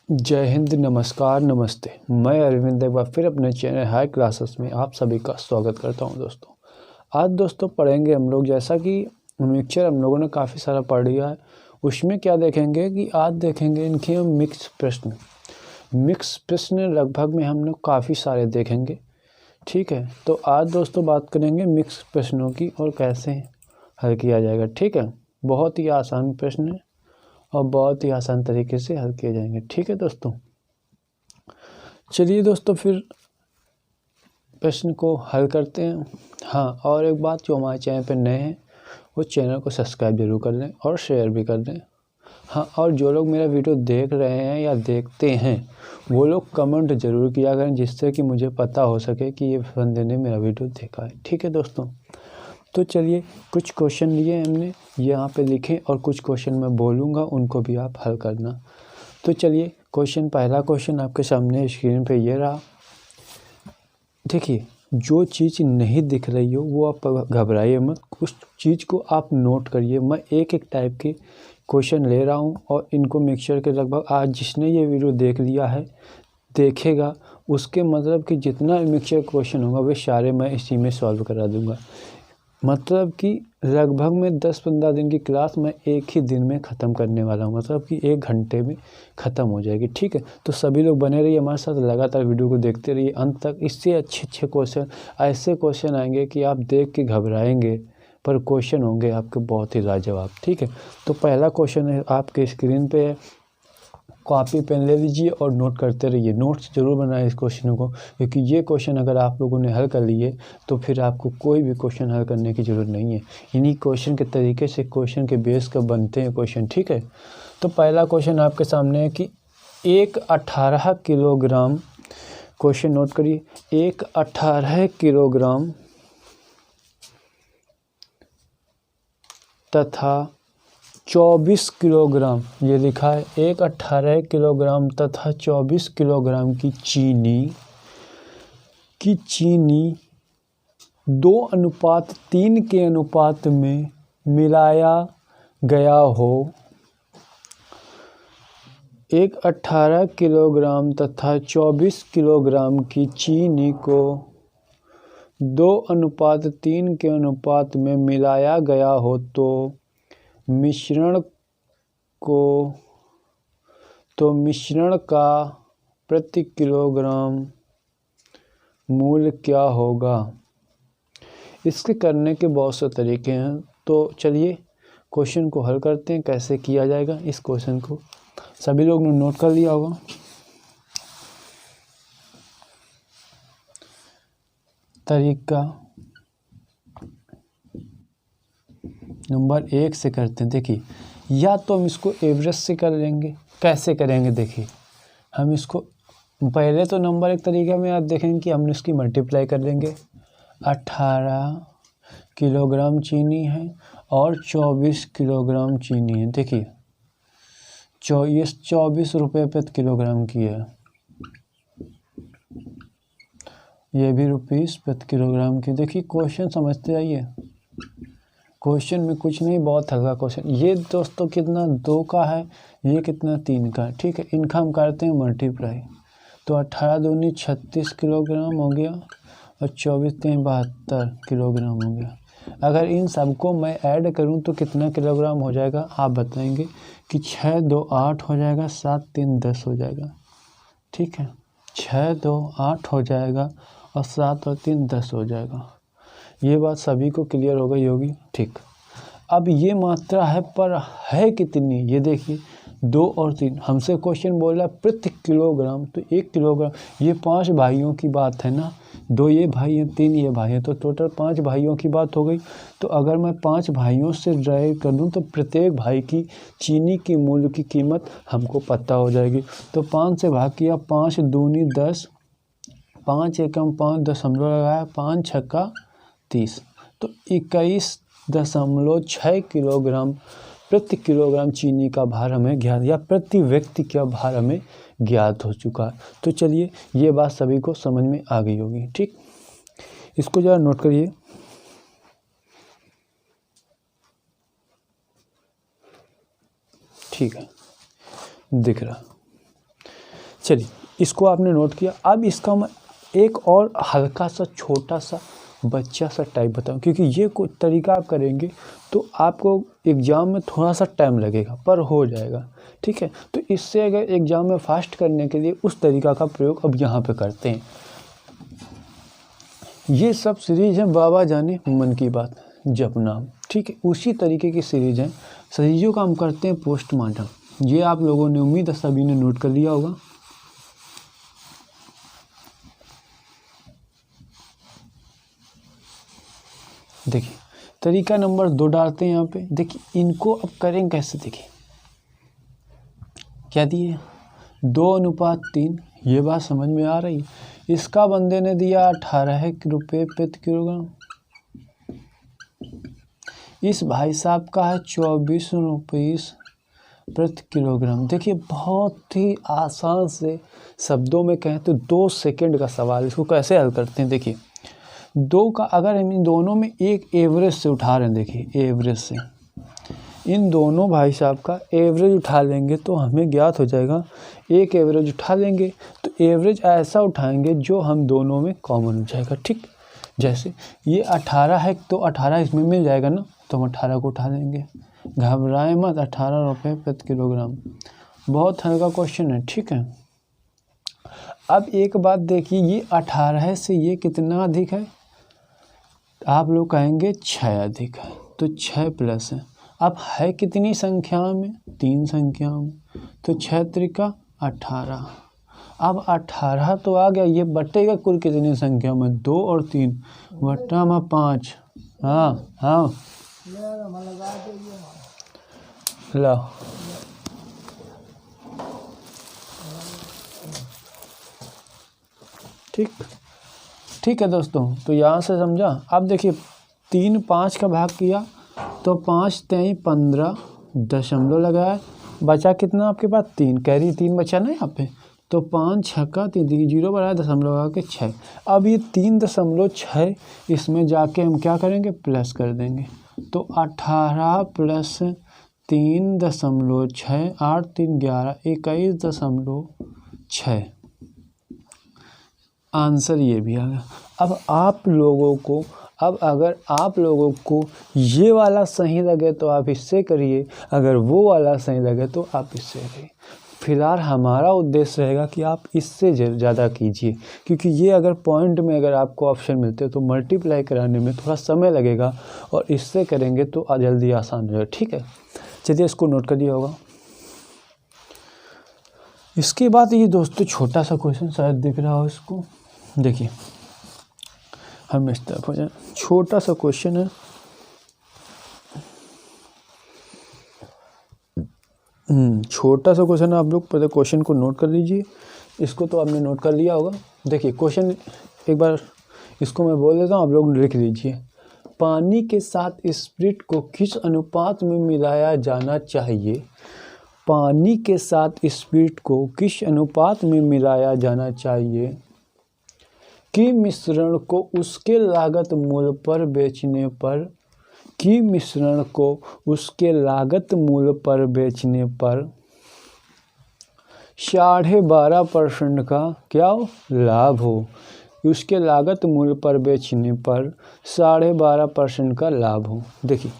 जय हिंद, नमस्कार, नमस्ते। मैं अरविंद एक बार फिर अपने चैनल हाई क्लासेस में आप सभी का स्वागत करता हूं। आज दोस्तों पढ़ेंगे हम लोग, जैसा कि मिक्सचर हम लोगों ने काफ़ी सारा पढ़ लिया है। उसमें क्या देखेंगे कि आज देखेंगे इनके हम मिक्स प्रश्न लगभग में हम लोग काफ़ी सारे देखेंगे। ठीक है, तो आज दोस्तों बात करेंगे मिक्स प्रश्नों की और कैसे हल किया जाएगा। ठीक है, बहुत ही आसान प्रश्न है और बहुत ही आसान तरीके से हल किए जाएंगे। ठीक है दोस्तों, चलिए दोस्तों फिर प्रश्न को हल करते हैं। हाँ, और एक बात, जो हमारे चैनल पर नए हैं वो चैनल को सब्सक्राइब जरूर कर लें और शेयर भी कर दें। हाँ, और जो लोग मेरा वीडियो देख रहे हैं या देखते हैं वो लोग कमेंट ज़रूर किया करें, जिससे कि मुझे पता हो सके कि ये बंदे ने मेरा वीडियो देखा है। ठीक है दोस्तों, तो चलिए कुछ क्वेश्चन लिए हमने यहाँ पे लिखे और कुछ क्वेश्चन मैं बोलूँगा, उनको भी आप हल करना। तो चलिए पहला क्वेश्चन आपके सामने स्क्रीन पे ये रहा। देखिए, जो चीज़ नहीं दिख रही हो वो आप घबराइए मत, उस चीज़ को आप नोट करिए। मैं एक एक टाइप के क्वेश्चन ले रहा हूँ और इनको मिक्सचर के लगभग आज जिसने ये वीडियो देख लिया है देखेगा, उसके मतलब कि जितना मिक्सचर क्वेश्चन होगा वे सारे मैं इसी में सॉल्व करा दूँगा। मतलब कि लगभग में 10-15 दिन की क्लास मैं एक ही दिन में ख़त्म करने वाला हूँ, मतलब कि 1 घंटे में ख़त्म हो जाएगी। ठीक है, तो सभी लोग बने रहिए हमारे साथ, लगातार वीडियो को देखते रहिए अंत तक। इससे अच्छे क्वेश्चन, ऐसे क्वेश्चन आएंगे कि आप देख के घबराएंगे, पर क्वेश्चन होंगे आपके बहुत ही लाजवाब। ठीक है, तो पहला क्वेश्चन है आपके स्क्रीन पे है। कॉपी पेन ले लीजिए और नोट करते रहिए, नोट्स ज़रूर बनाएं इस क्वेश्चन को, क्योंकि ये क्वेश्चन अगर आप लोगों ने हल कर लिए तो फिर आपको कोई भी क्वेश्चन हल करने की ज़रूरत नहीं है। इन्हीं क्वेश्चन के तरीके से क्वेश्चन के बेस का बनते हैं क्वेश्चन। ठीक है, तो पहला क्वेश्चन आपके सामने है कि एक 18 किलोग्राम, क्वेश्चन नोट करिए, एक 18 किलोग्राम तथा 24 किलोग्राम, ये लिखा है, एक 18 किलोग्राम तथा 24 किलोग्राम की चीनी 2:3 के अनुपात में मिलाया गया हो। एक 18 किलोग्राम तथा 24 किलोग्राम की चीनी को 2:3 के अनुपात में मिलाया गया हो तो मिश्रण का प्रति किलोग्राम मूल्य क्या होगा। इसके करने के बहुत से तरीके हैं, तो चलिए क्वेश्चन को हल करते हैं। कैसे किया जाएगा, इस क्वेश्चन को सभी लोग ने नोट कर लिया होगा। तरीका नंबर 1 से करते हैं। देखिए, या तो हम इसको एवरेज से कर लेंगे। कैसे करेंगे, देखिए हम इसको पहले तो नंबर 1 तरीके में आप देखेंगे कि हम इसकी मल्टीप्लाई कर लेंगे। 18 किलोग्राम चीनी है और 24 किलोग्राम चीनी है। देखिए 24 रुपये प्रति किलोग्राम की है, ये भी रुपीस प्रति किलोग्राम की। देखिए क्वेश्चन समझते जाइए, क्वेश्चन में कुछ नहीं, बहुत हल्का क्वेश्चन। ये दोस्तों कितना 2 का है, ये कितना 3 का है। ठीक है, इनका हम करते हैं मल्टीप्लाई, तो 18 दूनी 36 किलोग्राम हो गया और 24 3 72 किलोग्राम हो गया। अगर इन सबको मैं ऐड करूं तो कितना किलोग्राम हो जाएगा, आप बताएंगे कि 6 2 8 हो जाएगा, 7 3 10 हो जाएगा। ठीक है, 6 2 8 हो जाएगा और 7 और 3 10 हो जाएगा। ये बात सभी को क्लियर हो गई होगी। ठीक, अब ये मात्रा है, पर है कितनी, ये देखिए 2 और 3। हमसे क्वेश्चन बोल रहा है प्रति किलोग्राम, तो 1 किलोग्राम, ये 5 भाइयों की बात है ना, 2 ये भाई हैं, 3 ये भाई हैं, तो टोटल 5 भाइयों की बात हो गई। तो अगर मैं 5 भाइयों से ड्राइव कर दूँ तो प्रत्येक भाई की चीनी की मूल्य की कीमत हमको पता हो जाएगी। तो 5 से भाग किया, 5 दूनी 10, 5 एकम 5 दशमलव लगाया, 5 छक्का 30, तो 21.6 किलोग्राम प्रति किलोग्राम चीनी का भार हमें ज्ञात, या प्रति व्यक्ति का भार हमें ज्ञात हो चुका है। तो चलिए ये बात सभी को समझ में आ गई होगी। ठीक, इसको जरा नोट करिए। ठीक है, दिख रहा। चलिए इसको आपने नोट किया। अब इसका मैं एक और हल्का सा छोटा सा बच्चा सा टाइप बताऊं, क्योंकि ये कोई तरीका आप करेंगे तो आपको एग्ज़ाम में थोड़ा सा टाइम लगेगा पर हो जाएगा, ठीक है। तो इससे अगर एग्ज़ाम में फास्ट करने के लिए उस तरीका का प्रयोग अब यहाँ पे करते हैं। ये सब सीरीज़ है बाबा जाने मन की बात जपनाम, ठीक है, उसी तरीके की सीरीज़ है। सीरीज़ों का हम करते हैं पोस्टमार्टम। ये आप लोगों ने उम्मीद है सभी ने नोट कर लिया होगा। देखिए तरीका नंबर 2 डालते हैं यहाँ पे। देखिए इनको अब करेंगे कैसे, देखिए क्या दिए 2:3, ये बात समझ में आ रही है। इसका बंदे ने दिया 18 रुपये प्रति किलोग्राम, इस भाई साहब का है 24 रुपये प्रति किलोग्राम। देखिए बहुत ही आसान से शब्दों में कहें तो 2 सेकंड का सवाल, इसको कैसे हल करते हैं। देखिए 2 का अगर हम इन दोनों में एक एवरेज से उठा रहे हैं, देखिए एवरेज से इन दोनों भाई साहब का एवरेज उठा लेंगे तो हमें ज्ञात हो जाएगा। एक एवरेज उठा लेंगे तो एवरेज ऐसा उठाएंगे जो हम दोनों में कॉमन हो जाएगा, ठीक। जैसे ये 18 है तो 18 इसमें मिल जाएगा ना, तो हम 18 को उठा लेंगे। घबराए मत, 18 रुपये प्रति किलोग्राम, बहुत हल्का क्वेश्चन है, ठीक है। अब एक बात देखिए, ये 18 से ये कितना अधिक है, आप लोग कहेंगे 6 अधिक है, तो 6 प्लस है। अब है कितनी संख्या में, 3 संख्या में, तो 6 त्रिका 18। अब 18 तो आ गया, ये बटेगा कुल कितनी संख्या में, 2 और 3 बट्टा में 5। हाँ हाँ लो ठीक, ठीक है दोस्तों। तो यहाँ से समझा। अब देखिए 3 5 का भाग किया तो 5 3 15 दशमलव लगाया, बचा कितना आपके पास 3, कैरी 3 बचा ना यहाँ पे, तो 5 6 का 3 0 बढ़ाया दशमलव लगा के 6। अब ये 3.6 इसमें जाके हम क्या करेंगे, प्लस कर देंगे, तो 18 प्लस 3.6 8 3 11 21.6 आंसर ये भी आ गया। अब आप लोगों को, अब अगर आप लोगों को ये वाला सही लगे तो आप इससे करिए, अगर वो वाला सही लगे तो आप इससे करिए। फिलहाल हमारा उद्देश्य रहेगा कि आप इससे ज़्यादा कीजिए, क्योंकि ये अगर पॉइंट में अगर आपको ऑप्शन मिलते तो मल्टीप्लाई कराने में थोड़ा समय लगेगा, और इससे करेंगे तो जल्दी आसान रहेगा, ठीक है। चलिए इसको नोट कर दिया होगा। इसके बाद ये दोस्तों छोटा सा क्वेश्चन शायद दिख रहा हो इसको, देखिए हम इस तरफ हो जाए, छोटा सा क्वेश्चन है। छोटा सा क्वेश्चन है, आप लोग पहले क्वेश्चन को नोट कर लीजिए। इसको तो आपने नोट कर लिया होगा। देखिए क्वेश्चन एक बार इसको मैं बोल देता हूँ, आप लोग लिख लीजिए। पानी के साथ स्पिरिट को किस अनुपात में मिलाया जाना चाहिए, पानी के साथ स्पिरिट को किस अनुपात में मिलाया जाना चाहिए कि मिश्रण को उसके लागत मूल्य पर बेचने पर, कि मिश्रण को उसके लागत मूल्य पर बेचने पर 12.5% का क्या हो, लाभ हो, उसके लागत मूल्य पर बेचने पर 12.5% का लाभ हो। देखिए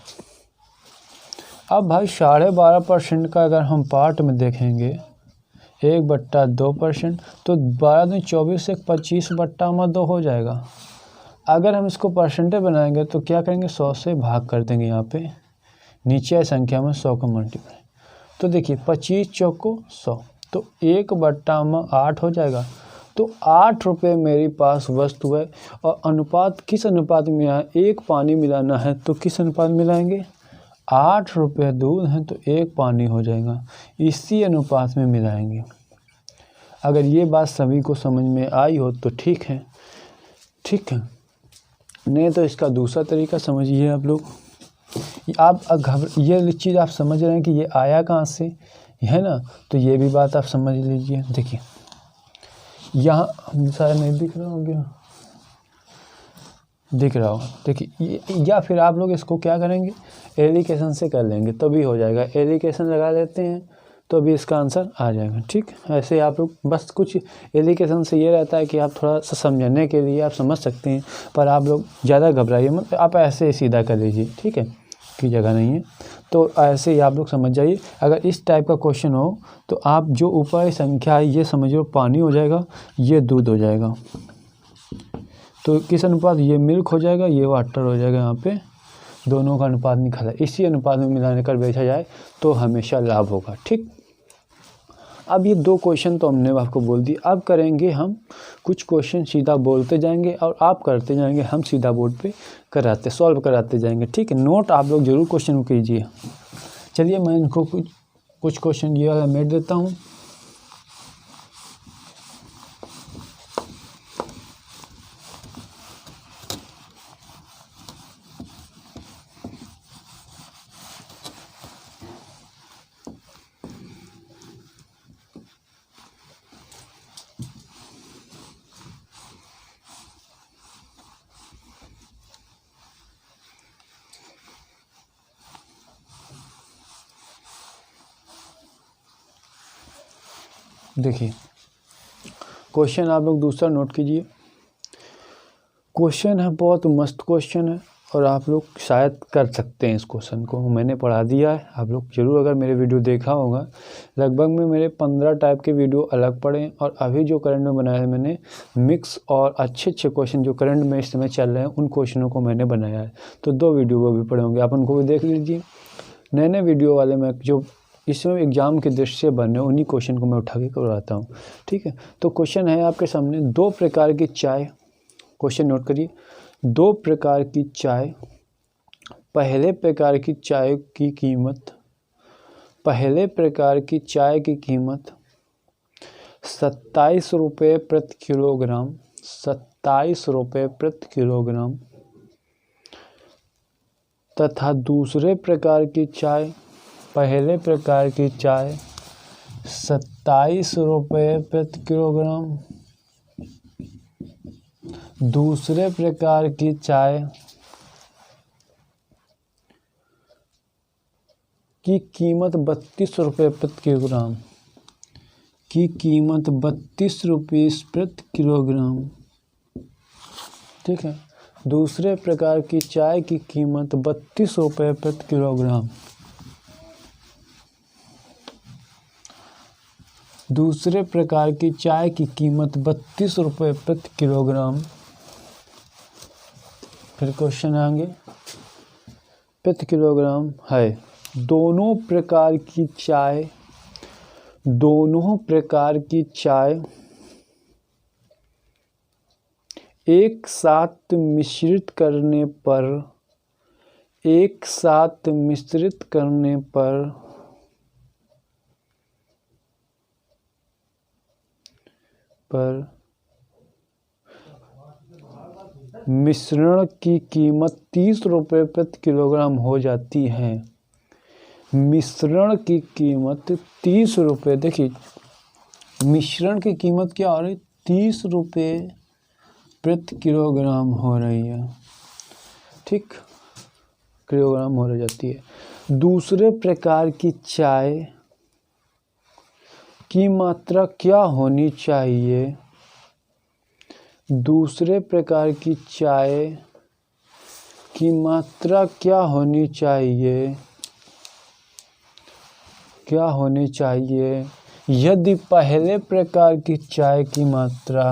अब भाई 12.5% का अगर हम पार्ट में देखेंगे 1/2%, तो 12 दूनी 24 से 25/2 हो जाएगा। अगर हम इसको परसेंटेज बनाएंगे तो क्या करेंगे, 100 से भाग कर देंगे, यहाँ पे नीचे संख्या में 100 का मल्टीप्लाई, तो देखिए 25 चौको 100, तो 1/8 हो जाएगा। तो 8 रुपये मेरे पास वस्तु है, और अनुपात किस अनुपात में है, 1 पानी मिलाना है तो किस अनुपात मिलाएंगे, 8 रुपये दूध है तो 1 पानी हो जाएगा, इसी अनुपात में मिलाएंगे। अगर ये बात सभी को समझ में आई हो तो ठीक है, ठीक है, नहीं तो इसका दूसरा तरीका समझिए आप लोग। आप ये चीज़ आप समझ रहे हैं कि ये आया कहाँ से है ना, तो ये भी बात आप समझ लीजिए। देखिए यहाँ शायद नहीं दिख रहा हो गया, दिख रहा हो, देखिए या फिर आप लोग इसको क्या करेंगे, एलिकेशन से कर लेंगे तभी हो जाएगा। एलिकेशन लगा देते हैं तो अभी इसका आंसर आ जाएगा। ठीक, ऐसे आप लोग बस कुछ एलिगेशन से ये रहता है कि आप थोड़ा सा समझने के लिए आप समझ सकते हैं, पर आप लोग ज़्यादा घबराइए मत, आप ऐसे ही सीधा कर लीजिए। ठीक है, की जगह नहीं है तो ऐसे ही आप लोग समझ जाइए। अगर इस टाइप का क्वेश्चन हो तो आप जो ऊपर संख्या है ये समझो पानी हो जाएगा, ये दूध हो जाएगा, तो किस अनुपात, ये मिल्क हो जाएगा, ये वाटर हो जाएगा। यहाँ पे दोनों का अनुपात निकाला, इसी अनुपात में मिलाने कर बेचा जाए तो हमेशा लाभ होगा। ठीक, अब ये 2 क्वेश्चन तो हमने आपको बोल दी। अब करेंगे हम कुछ क्वेश्चन सीधा बोलते जाएंगे और आप करते जाएंगे, हम सीधा बोर्ड पे कराते सॉल्व कराते जाएंगे। ठीक है, नोट आप लोग जरूर क्वेश्चन को कीजिए। चलिए मैं इनको कुछ क्वेश्चन ये वाला मेट देता हूँ। देखिए क्वेश्चन आप लोग दूसरा नोट कीजिए। क्वेश्चन है, बहुत मस्त क्वेश्चन है और आप लोग शायद कर सकते हैं इस क्वेश्चन को। मैंने पढ़ा दिया है, आप लोग जरूर अगर मेरे वीडियो देखा होगा, लगभग में मेरे 15 टाइप के वीडियो अलग पड़े हैं और अभी जो करंट में बनाया है मैंने मिक्स और अच्छे क्वेश्चन जो करंट में इस समय चल रहे हैं उन क्वेश्चनों को मैंने बनाया है। तो 2 वीडियो वो भी पड़े होंगे, आप उनको भी देख लीजिए। नए वीडियो वाले मैं जो इसमें एग्जाम के दृष्टि से बने उन्हीं क्वेश्चन को मैं उठा के करवाता हूँ। ठीक है, तो क्वेश्चन है आपके सामने, 2 प्रकार की चाय, क्वेश्चन नोट करिए। 2 प्रकार की चाय, पहले प्रकार की चाय की कीमत, पहले प्रकार की चाय की कीमत 27 रुपये प्रति किलोग्राम, 27 रुपये प्रति किलोग्राम, तथा दूसरे प्रकार की चाय, पहले प्रकार की चाय 27 रुपये प्रति किलोग्राम, दूसरे प्रकार की चाय की कीमत 32 रुपये प्रति किलोग्राम, की कीमत 32 रुपये प्रति किलोग्राम। ठीक है, दूसरे प्रकार की चाय की कीमत 32 रुपये प्रति किलोग्राम, दूसरे प्रकार की चाय की कीमत 32 रुपये प्रति किलोग्राम। फिर क्वेश्चन आएंगे, प्रति किलोग्राम है। दोनों प्रकार की चाय, दोनों प्रकार की चाय एक साथ मिश्रित करने पर, एक साथ मिश्रित करने पर मिश्रण की कीमत 30 रुपये प्रति किलोग्राम हो जाती है। मिश्रण की कीमत 30 रुपये, देखिए मिश्रण की कीमत क्या हो रही, 30 रुपये प्रति किलोग्राम हो रही है। ठीक, किलोग्राम हो जाती है। दूसरे प्रकार की चाय की मात्रा क्या होनी चाहिए, दूसरे प्रकार की चाय की मात्रा क्या होनी चाहिए, क्या होनी चाहिए यदि पहले प्रकार की चाय की मात्रा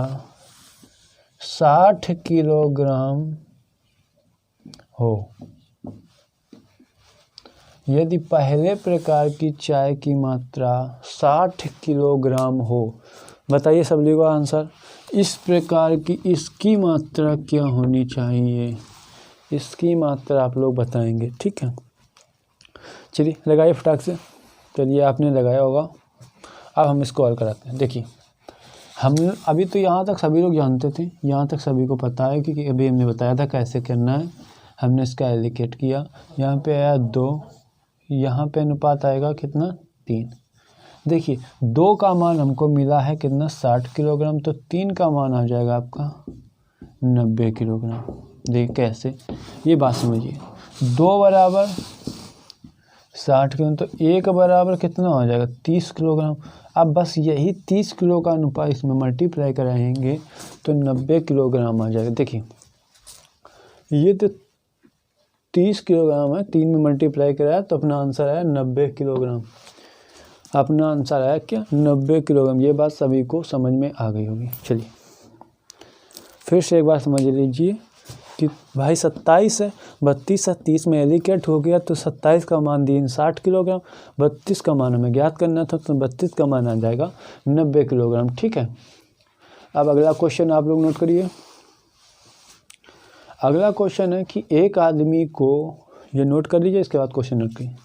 60 किलोग्राम हो, यदि पहले प्रकार की चाय की मात्रा 60 किलोग्राम हो। बताइए सब लोगों का आंसर। इस प्रकार की इसकी मात्रा क्या होनी चाहिए, इसकी मात्रा आप लोग बताएंगे। ठीक है, चलिए लगाइए फटाक से। चलिए आपने लगाया होगा, अब हम इसको हल कराते हैं। देखिए हम अभी तो यहाँ तक सभी लोग जानते थे, यहाँ तक सभी को पता है क्योंकि अभी हमने बताया था कैसे करना है। हमने इसका एलिकेट किया, यहाँ पे आया 2, यहाँ पे अनुपात आएगा कितना 3। देखिए 2 का मान हमको मिला है कितना 60 किलोग्राम, तो 3 का मान आ जाएगा आपका 90 किलोग्राम। देखिए कैसे, ये बात समझिए। 2 बराबर 60 किलो तो एक बराबर कितना हो जाएगा 30 किलोग्राम। अब बस यही 30 किलो का अनुपात इसमें मल्टीप्लाई कराएंगे तो 90 किलोग्राम आ जाएगा। देखिए ये तो 30 किलोग्राम है, 3 में मल्टीप्लाई कराया तो अपना आंसर आया 90 किलोग्राम। अपना आंसर आया क्या 90 किलोग्राम। ये बात सभी को समझ में आ गई होगी। चलिए फिर से एक बार समझ लीजिए कि भाई 27 है, 32 है, 30 में एलिकेट हो गया तो 27 का मान दिए 60 किलोग्राम, 32 का मान हमें ज्ञात करना था तो 32 का मान आ जाएगा 90 किलोग्राम। ठीक है, अब अगला क्वेश्चन आप लोग नोट करिए। अगला क्वेश्चन है कि एक आदमी को, ये नोट कर लीजिए, इसके बाद क्वेश्चन नोट करिए।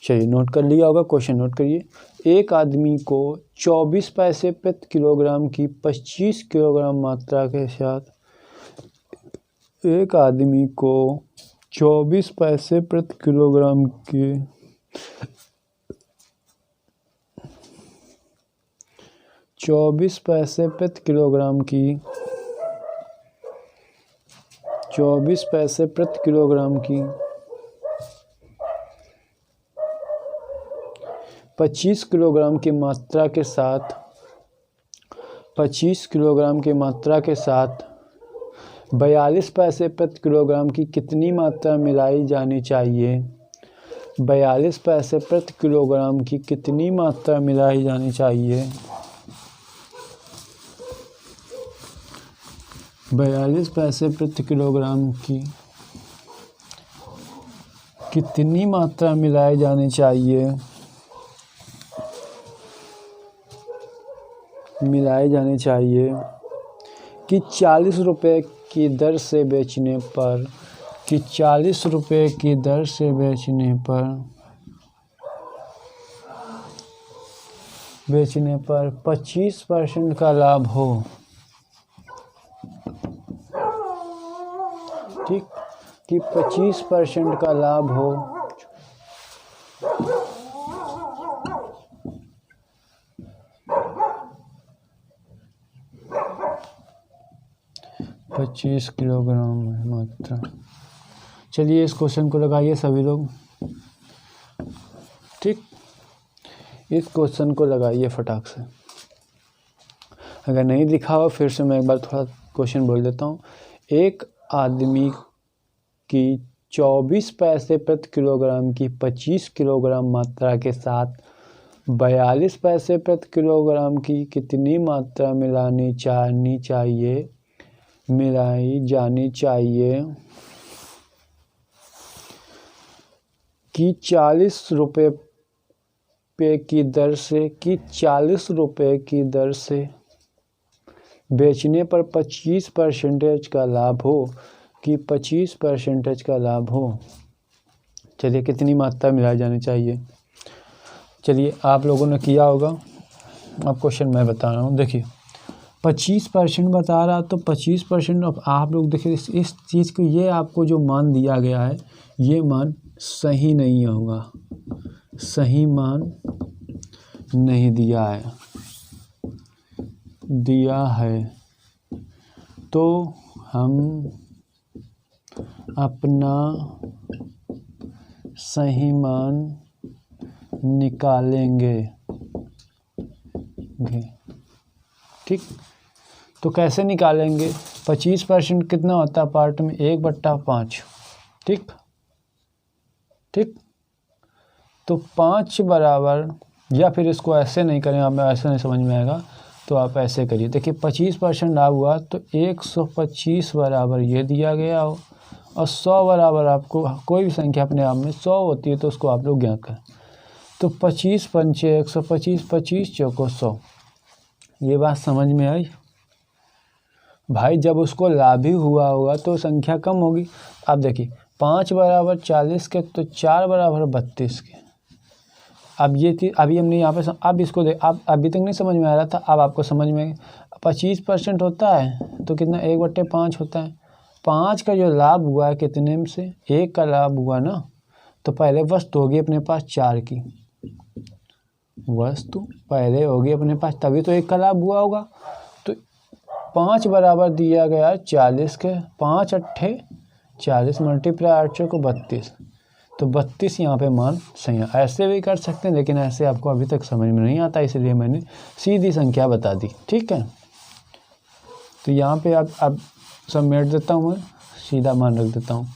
चलिए नोट कर लिया होगा, क्वेश्चन नोट करिए। एक आदमी को 24 पैसे प्रति किलोग्राम की 25 किलोग्राम मात्रा के साथ, एक आदमी को 24 पैसे प्रति किलोग्राम की 24 पैसे प्रति किलोग्राम की 24 पैसे प्रति किलोग्राम की 25 किलोग्राम की मात्रा के साथ 25 किलोग्राम की मात्रा के साथ 42 पैसे प्रति किलोग्राम की कितनी मात्रा मिलाई जानी चाहिए। 42 पैसे प्रति किलोग्राम की कितनी मात्रा मिलाई जानी चाहिए। 42 पैसे प्रति किलोग्राम की कितनी मात्रा मिलाई जानी चाहिए। मिलाई जानी चाहिए कि 40 रुपये की दर से बेचने पर, कि 40 रुपये की दर से बेचने पर 25% का लाभ हो। ठीक, कि 25% का लाभ हो। पच्चीस किलोग्राम मात्रा। चलिए इस क्वेश्चन को लगाइए सभी लोग। ठीक, इस क्वेश्चन को लगाइए फटाक से। अगर नहीं दिखा हो फिर से मैं एक बार थोड़ा क्वेश्चन बोल देता हूँ। एक आदमी की 24 पैसे प्रति किलोग्राम की 25 किलोग्राम मात्रा के साथ 42 पैसे प्रति किलोग्राम की कितनी मात्रा मिलाई जानी चाहिए कि 40 रुपये की दर से, कि 40 रुपये की दर से बेचने पर 25% का लाभ हो, कि 25% का लाभ हो। चलिए कितनी मात्रा मिलाई जानी चाहिए। चलिए आप लोगों ने किया होगा, अब क्वेश्चन मैं बता रहा हूँ। देखिए 25% बता रहा तो 25%। अब आप लोग देखिए इस चीज़ को, ये आपको जो मान दिया गया है ये मान सही नहीं होगा, सही मान नहीं दिया है तो हम अपना सही मान निकालेंगे। ठीक, तो कैसे निकालेंगे। 25% कितना होता है पार्ट में 1/5। ठीक, तो 5 बराबर, या फिर इसको ऐसे नहीं करें, आप ऐसे नहीं समझ में आएगा तो आप ऐसे करिए। देखिए 25% लाभ हुआ तो 125 बराबर ये दिया गया हो, और 100 बराबर आपको कोई भी संख्या अपने आप में 100 होती है तो उसको आप लोग ज्ञात करें। तो 25 पंचे 125, 25 चौको 100। ये बात समझ में आई भाई। जब उसको लाभ ही हुआ होगा तो संख्या कम होगी। अब देखिए 5 बराबर 40 के तो 4 बराबर 32 के। अब ये चीज़ अभी हमने यहाँ पे, अब इसको देख, अब अभी तक नहीं समझ में आ रहा था, अब आपको समझ में। 25% होता है तो कितना 1/5 होता है। 5 का जो लाभ हुआ है कितने में से 1 का लाभ हुआ ना, तो पहले वस्तु होगी अपने पास 4 की। वस्तु पहले होगी अपने पास, तभी तो 1 का लाभ हुआ होगा। तो 5 बराबर दिया गया 40 के, 5 अट्ठे 40 मल्टीप्लाई 8 चौको 32। तो 32 यहाँ पे मान सही है। ऐसे भी कर सकते हैं, लेकिन ऐसे आपको अभी तक समझ में नहीं आता, इसलिए मैंने सीधी संख्या बता दी। ठीक है, तो यहाँ पे अब समेट देता हूँ, मैं सीधा मान रख देता हूँ।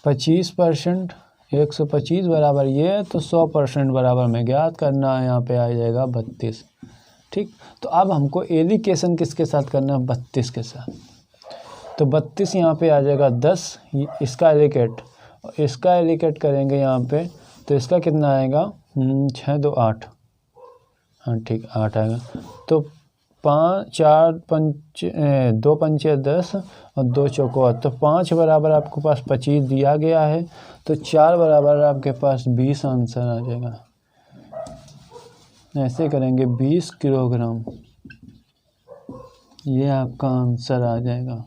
25% 125 बराबर ये, तो 100% बराबर में ज्ञात करना है, यहाँ पे आ जाएगा 32। ठीक, तो अब हमको एलिकेशन किसके साथ करना है? 32 के साथ। तो 32 यहाँ पे आ जाएगा 10, इसका एलिकेट करेंगे यहाँ पे, तो इसका कितना आएगा? 6 2 8, हाँ ठीक 8 आएगा। तो 5 4 5 2 पंचे 10 और 2 चौको, तो 5 बराबर आपके पास 25 दिया गया है, तो 4 बराबर आपके पास 20 आंसर आ जाएगा। ऐसे करेंगे 20 किलोग्राम, ये आपका आंसर आ जाएगा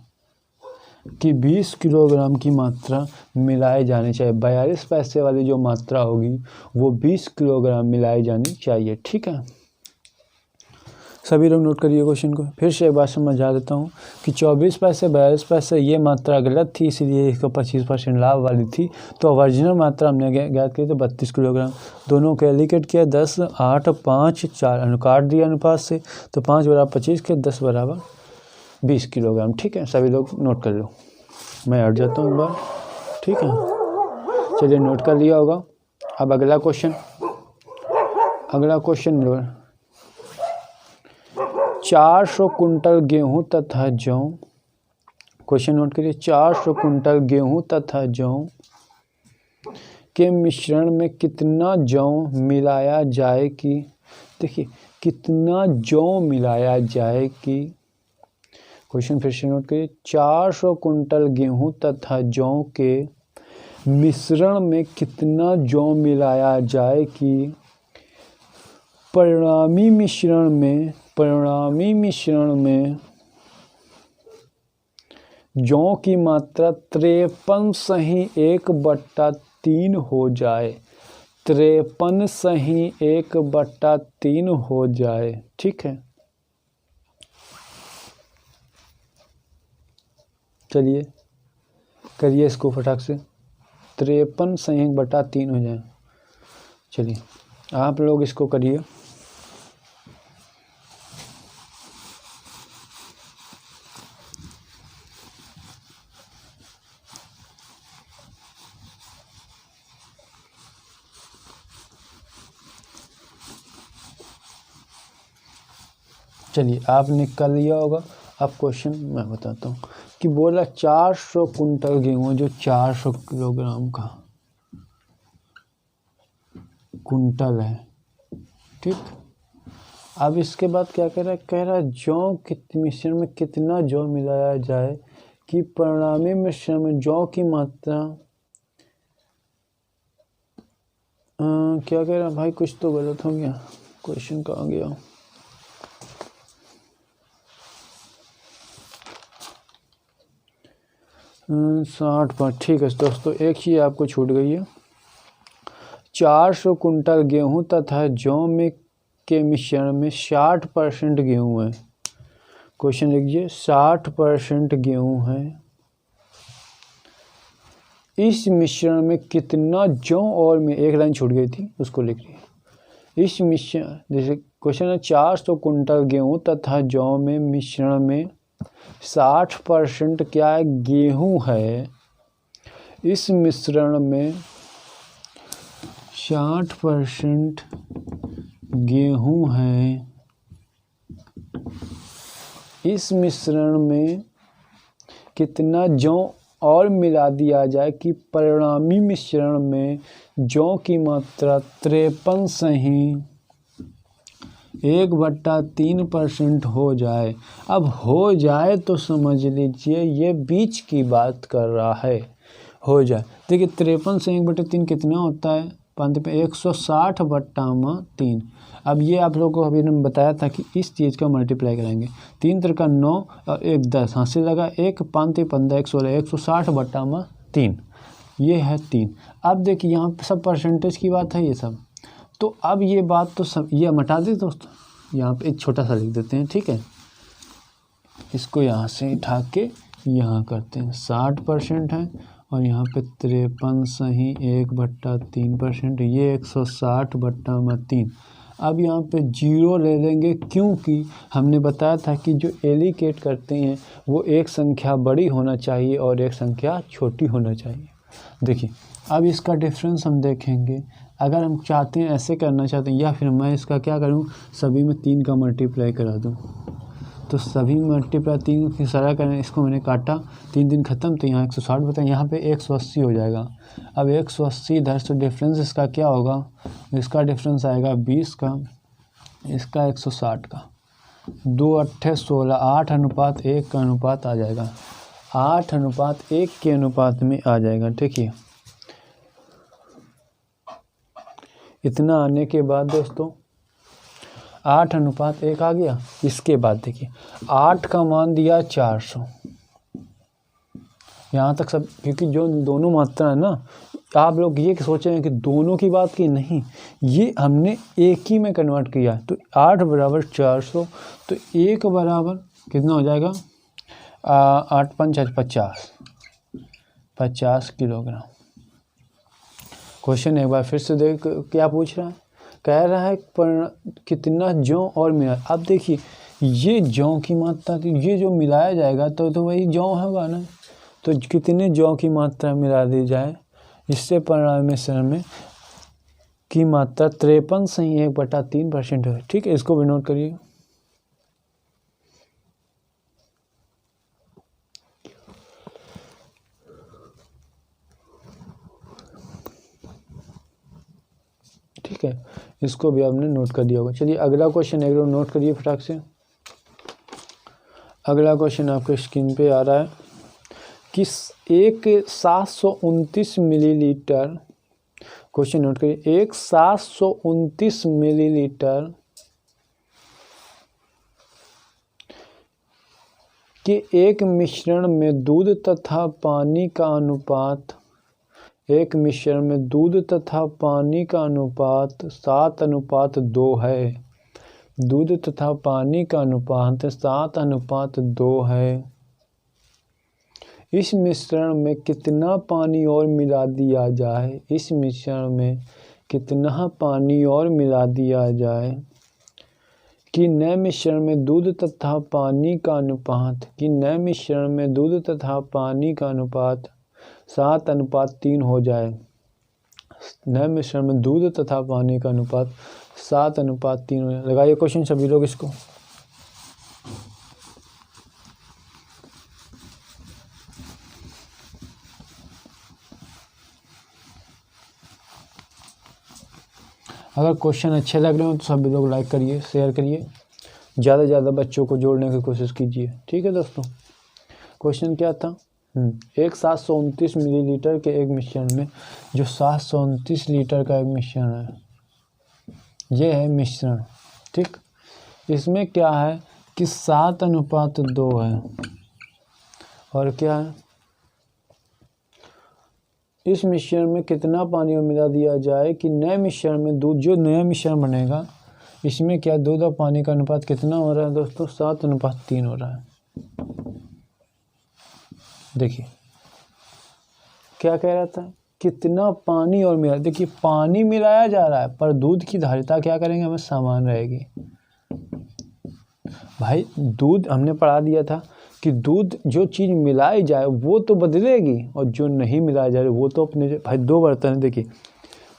कि 20 किलोग्राम की मात्रा मिलाई जानी चाहिए। 42 पैसे वाली जो मात्रा होगी वो 20 किलोग्राम मिलाई जानी चाहिए। ठीक है, सभी लोग नोट करिए क्वेश्चन को। फिर से एक बार समझा देता हूँ कि 24 पैसे 42 पैसे ये मात्रा गलत थी, इसलिए इसको 25% लाभ वाली थी। तो ओरिजिनल मात्रा हमने ज्ञात की तो 32 किलोग्राम। दोनों को एलिकेट किया, 10 8 5 4 अनुकाट दिया अनुपात से, तो 5 बराबर 25 के 10 बराबर 20 किलोग्राम। ठीक है, सभी लोग नोट कर लो, मैं हट जाता हूँ एक बार। ठीक है, चलिए नोट कर लिया होगा। अब अगला क्वेश्चन लो। 400 कुंटल गेहूं तथा जौ, क्वेश्चन नोट करिए। 400 कुंटल गेहूं तथा जौ के मिश्रण में कितना जौ मिलाया जाए कि, देखिए कितना जौ मिलाया जाए कि, क्वेश्चन फिर से नोट करिए। 400 कुंटल गेहूं तथा जौ के मिश्रण में कितना जौ मिलाया जाए कि परिणामी मिश्रण में जौ की मात्रा 53.1/3 हो जाए। 53.1/3 हो जाए। ठीक है, चलिए करिए इसको फटाक से, 53.1/3 हो जाए। चलिए आप लोग इसको करिए। चलिए आपने कर लिया होगा। अब क्वेश्चन मैं बताता हूँ कि बोला 400 कुंटल गेहूँ, जो 400 किलोग्राम का कुंटल है। ठीक, अब इसके बाद क्या कह रहा है जौ के मिश्रण में कितना जौ मिलाया जाए कि परिणामी मिश्रण में जौ की मात्रा, क्या कह रहा है भाई, कुछ तो गलत हो गया, क्वेश्चन कहाँ गया? साठ पर। ठीक है दोस्तों, एक चीज़ आपको छूट गई है। 400 कुंटल गेहूं तथा जौ में के मिश्रण में 60% गेहूं है। क्वेश्चन लिखिए, 60% गेहूं है, इस मिश्रण में कितना जौ और में, एक लाइन छूट गई थी उसको लिख रही। इस मिश्रण, जैसे क्वेश्चन है 400 कुंटल गेहूं तथा जौ में मिश्रण में 60% क्या है? गेहूं है। इस मिश्रण में 60% गेहूं है। इस मिश्रण में कितना जौ और मिला दिया जाए कि परिणामी मिश्रण में जौ की मात्रा 53.1/3% हो जाए। अब हो जाए तो समझ लीजिए ये बीच की बात कर रहा है, हो जाए। देखिए 53/1/3 कितना होता है? 160/3। अब ये आप लोगों को अभी मैंने बताया था कि इस चीज़ का मल्टीप्लाई करेंगे। 3 3 का 9 और 1 10, हाँ से लगा 1 5 15 116, 160/3 ये है 3। अब देखिए यहाँ पे सब परसेंटेज की बात है ये सब, तो अब ये बात तो सब ये हटा दे दोस्तों, यहाँ पे एक छोटा सा लिख देते हैं। ठीक है, इसको यहाँ से उठा के यहाँ करते हैं। 60% है और यहाँ पे 53 सही 1/3%, ये 160/3। अब यहाँ पे 0 ले लेंगे क्योंकि हमने बताया था कि जो एलिकेट करते हैं वो एक संख्या बड़ी होना चाहिए और एक संख्या छोटी होना चाहिए। देखिए अब इसका डिफरेंस हम देखेंगे। अगर हम चाहते हैं ऐसे करना चाहते हैं, या फिर मैं इसका क्या करूं, सभी में 3 का मल्टीप्लाई करा दूं। तो सभी मल्टीप्लाई 3 की सारा करें, इसको मैंने काटा, 3 दिन ख़त्म, तो यहाँ 160 बताएं, यहाँ पे 180 हो जाएगा। अब 180 इधर से डिफरेंस इसका क्या होगा, इसका डिफरेंस आएगा 20 का, इसका 160 का। 2 8 16, 8:1 का अनुपात आ जाएगा, 8:1 के अनुपात में आ जाएगा। ठीक है, इतना आने के बाद दोस्तों 8:1 आ गया। इसके बाद देखिए 8 का मान दिया 400, यहाँ तक सब, क्योंकि जो दोनों मात्रा है ना, आप लोग ये सोच रहे हैं कि दोनों की बात की, नहीं, ये हमने एक ही में कन्वर्ट किया। तो 8 बराबर 400, तो 1 बराबर कितना हो जाएगा, 8 5 50 किलोग्राम। क्वेश्चन एक बार फिर से देख, क्या पूछ रहा है, कह रहा है पर कितना जौ और मिला। अब देखिए ये जौ की मात्रा, तो ये जो मिलाया जाएगा तो वही जौ होगा ना, तो कितने जौ की मात्रा मिला दी जाए, इससे परिणाम मिश्रण में की मात्रा 53 सही 1/3% है। ठीक है, इसको भी नोट करिए। ठीक है, इसको भी आपने नोट कर दिया होगा। चलिए अगला क्वेश्चन एक बार नोट करिए फटाक से। अगला क्वेश्चन आपके स्क्रीन पे आ रहा है कि एक 729 मिलीलीटर, क्वेश्चन नोट करिए, एक 729 मिलीलीटर के एक मिश्रण में दूध तथा पानी का अनुपात, एक मिश्रण में दूध तथा पानी का अनुपात 7:2 है। दूध तथा पानी का अनुपात 7:2 है। इस मिश्रण में कितना पानी और मिला दिया जाए, इस मिश्रण में कितना पानी और मिला दिया जाए कि नए मिश्रण में दूध तथा पानी का अनुपात, कि नए मिश्रण में दूध तथा पानी का अनुपात 7:3 हो जाए। नए मिश्रण में दूध तथा पानी का अनुपात 7:3 हो जाए। लगाइए क्वेश्चन सभी लोग इसको। अगर क्वेश्चन अच्छे लग रहे हो तो सभी लोग लाइक करिए, शेयर करिए, ज़्यादा से ज़्यादा बच्चों को जोड़ने की कोशिश कीजिए। ठीक है दोस्तों, क्वेश्चन क्या था, एक 729 मिलीलीटर के एक मिश्रण में, जो 729 लीटर का एक मिश्रण है, ये है मिश्रण। ठीक, इसमें क्या है कि 7:2 है, और क्या है, इस मिश्रण में कितना पानी मिला दिया जाए कि नए मिश्रण में दूध, जो नया मिश्रण बनेगा इसमें क्या दूध और पानी का अनुपात कितना हो रहा है दोस्तों, 7:3 हो रहा है। देखिए क्या कह रहा था, कितना पानी और मिला, देखिए पानी मिलाया जा रहा है पर दूध की धारिता क्या करेंगे, हमें समान रहेगी। भाई दूध हमने पढ़ा दिया था कि दूध, जो चीज़ मिलाई जाए वो तो बदलेगी, और जो नहीं मिलाया जाए वो तो अपने, भाई 2 बर्तन है, देखिए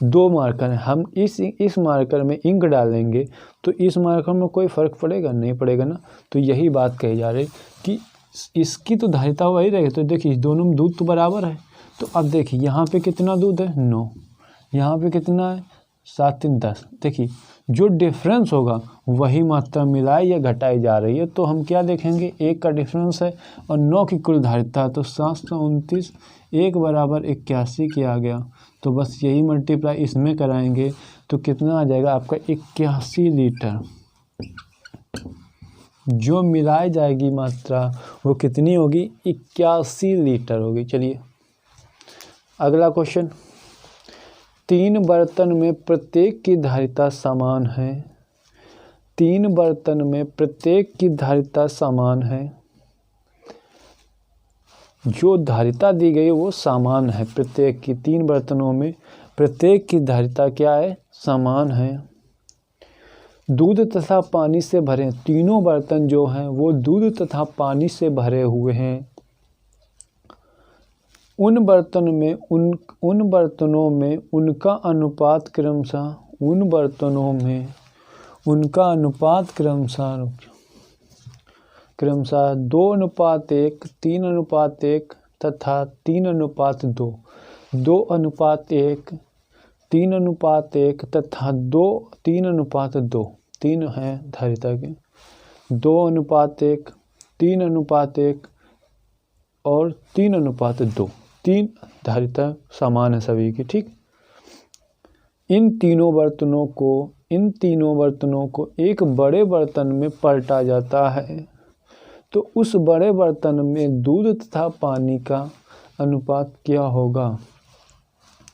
2 मार्कर हैं, हम इस मार्कर में इंक डालेंगे तो इस मार्कर में कोई फ़र्क पड़ेगा, नहीं पड़ेगा ना। तो यही बात कही जा रही कि इसकी तो धारिता वही रहेगी। तो देखिए दोनों में दूध तो बराबर है, तो अब देखिए यहाँ पे कितना दूध है, 9, यहाँ पे कितना है, 7 3 10। देखिए जो डिफरेंस होगा वही मात्रा मिलाई या घटाई जा रही है। तो हम क्या देखेंगे, 1 का डिफरेंस है और 9 की कुल धारिता, तो 729 1 बराबर 81 किया गया। तो बस यही मल्टीप्लाई इसमें कराएंगे तो कितना आ जाएगा आपका, 81 लीटर। जो मिलाई जाएगी मात्रा वो कितनी होगी, 81 लीटर होगी। चलिए अगला क्वेश्चन, 3 बर्तन में प्रत्येक की धारिता समान है, 3 बर्तन में प्रत्येक की धारिता समान है। जो धारिता दी गई वो समान है प्रत्येक की। 3 बर्तनों में प्रत्येक की धारिता क्या है? समान है। दूध तथा पानी से भरे, तीनों बर्तन जो हैं वो दूध तथा पानी से भरे हुए हैं। उन बर्तनों में उनका अनुपात क्रमशः क्रमशः 2:1, 3:1 तथा 3:2, 2:1, 3:1 तथा 3:2, 3 हैं धारिता के, 2:1, 3:1 और 3:2, 3 धारिता समान है सभी की। ठीक, इन तीनों बर्तनों को एक बड़े बर्तन में पलटा जाता है, तो उस बड़े बर्तन में दूध तथा पानी का अनुपात क्या होगा?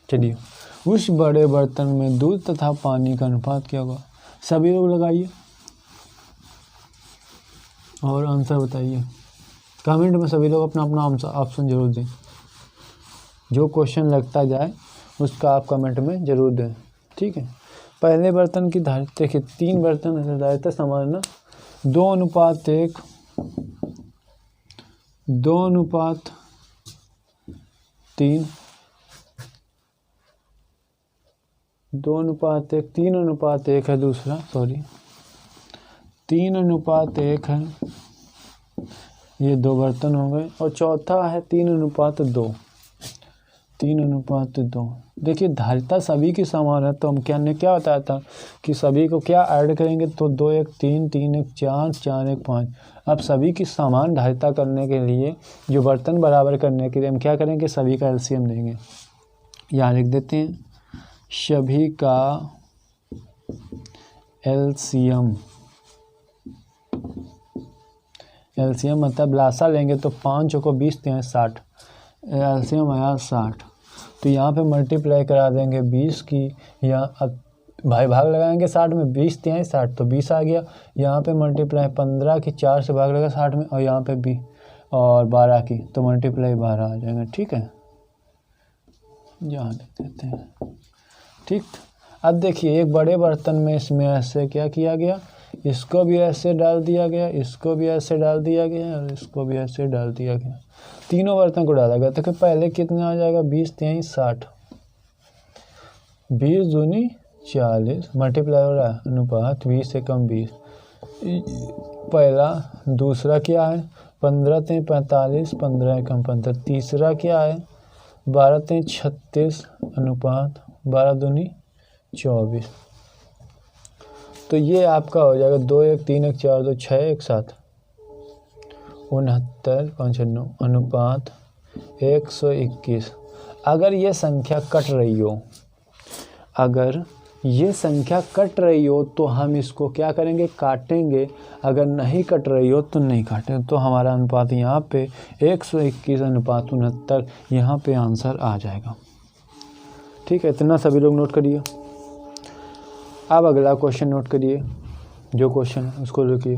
चलिए, उस बड़े बर्तन में दूध तथा पानी का अनुपात क्या होगा? सभी लोग लगाइए और आंसर बताइए। कमेंट में सभी लोग अपना अपना ऑप्शन जरूर दें। जो क्वेश्चन लगता जाए उसका आप कमेंट में ज़रूर दें। ठीक है, पहले बर्तन की धारिता देखिए, 3 बर्तन धारिता समान ना, 2:1, 2:3, 2:1, 3:1 है दूसरा, 3:1 है, ये 2 बर्तन हो गए। और चौथा है 3:2, 3:2। देखिए धारिता सभी की समान है, तो हम क्या बताया था कि सभी को क्या ऐड करेंगे, तो 2 1 3 3 1 4 4 1 5। अब सभी की समान धारिता करने के लिए, जो बर्तन बराबर करने के लिए हम क्या करेंगे, सभी का एलसीएम लेंगे। यहाँ लिख देते हैं, सभी का एलसीएम मतलब लासा लेंगे तो 5 को 20 60, एलसीएम आया 60। तो यहाँ पे मल्टीप्लाई करा देंगे 20 की, यहाँ अब भाई भाग लगाएंगे 60 में, 20 60 तो 20 आ गया। यहाँ पे मल्टीप्लाई 15 की 4 से भाग लगा 60 में, और यहाँ पे भी और 12 की, तो मल्टीप्लाई 12 आ जाएगा। ठीक है, यहाँ लिख देते हैं। ठीक, अब देखिए एक बड़े बर्तन में इसमें ऐसे क्या किया गया, इसको भी ऐसे डाल दिया गया, इसको भी ऐसे डाल दिया गया और इसको भी ऐसे डाल दिया गया, तीनों बर्तन को डाला गया। तो पहले कितना आ जाएगा, 20 60, 20 दूनी 40, मल्टीप्लाई हो रहा है, अनुपात 20 से कम 20 पहला। दूसरा क्या है, 15 45, 15 कम 15। तीसरा क्या है, 12 36, अनुपात 12 दूनी 24। तो ये आपका हो जाएगा 2 1 3 1 4 2 6 1 7, 69 5 9, अनुपात 121। अगर ये संख्या कट रही हो, तो हम इसको क्या करेंगे, काटेंगे। अगर नहीं कट रही हो तो नहीं काटेंगे, तो हमारा अनुपात यहाँ पे 121 अनुपात 69, यहाँ पे आंसर आ जाएगा। ठीक है, इतना सभी लोग नोट करिए। अब अगला क्वेश्चन नोट करिए, जो क्वेश्चन है उसको लिखिए।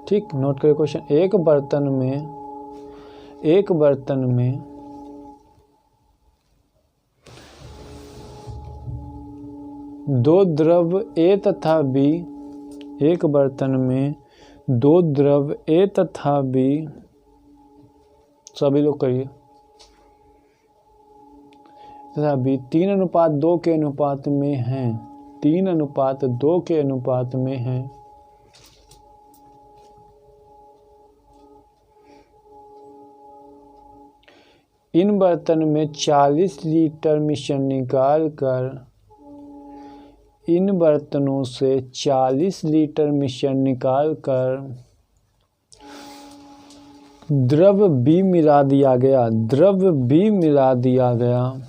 ठीक, नोट करिए क्वेश्चन। एक बर्तन में दो द्रव ए तथा बी, एक बर्तन में 2 द्रव ए तथा बी, सभी लोग करिए, तथा बी 3:2 के अनुपात में हैं, 3:2 के अनुपात में हैं। इन बर्तन में 40 लीटर मिश्रण निकालकर, इन बर्तनों से 40 लीटर मिश्रण निकालकर द्रव बी मिला दिया गया, द्रव बी मिला दिया गया।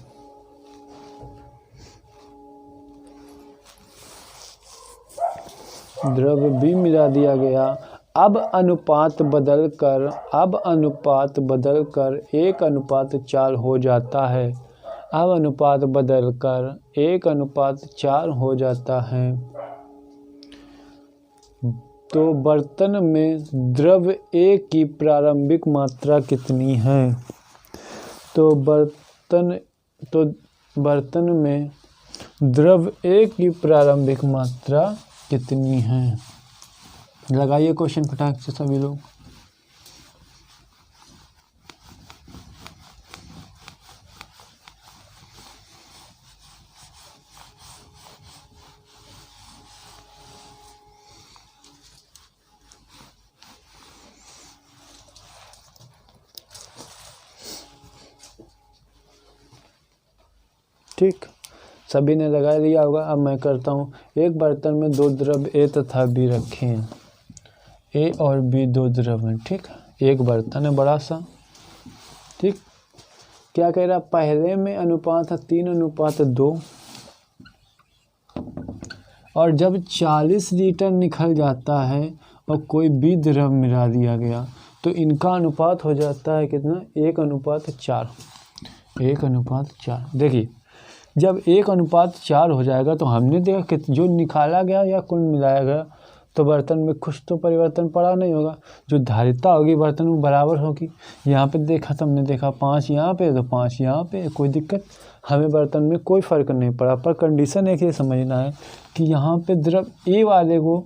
द्रव बी मिला दिया गया। अब अनुपात बदलकर 1:4 हो जाता है। अब अनुपात बदलकर 1:4 हो जाता है। तो बर्तन में द्रव A की प्रारंभिक मात्रा कितनी है? तो बर्तन में द्रव A की प्रारंभिक मात्रा कितनी है? लगाइए क्वेश्चन फटाक से सभी लोग। ठीक, सभी ने लगा दिया होगा। अब मैं करता हूँ। एक बर्तन में दो द्रव A तथा B रखे हैं। A और B दो द्रव हैं। ठीक, एक बर्तन है बड़ा सा। ठीक, क्या कह रहा? पहले में अनुपात है 3:2 और जब 40 लीटर निकल जाता है और कोई भी द्रव मिला दिया गया तो इनका अनुपात हो जाता है कितना? 1:4। 1:4। देखिए, जब 1:4 हो जाएगा तो हमने देखा कि जो निकाला गया या कुल मिलाया गया तो बर्तन में कुछ तो परिवर्तन पड़ा नहीं होगा। जो धारिता होगी बर्तन में बराबर होगी। यहाँ पे देखा तो हमने देखा 5 यहाँ पे तो 5 यहाँ पे, कोई दिक्कत हमें बर्तन में कोई फ़र्क नहीं पड़ा। पर कंडीशन एक ये समझना है कि यहाँ पे द्रव ए वाले को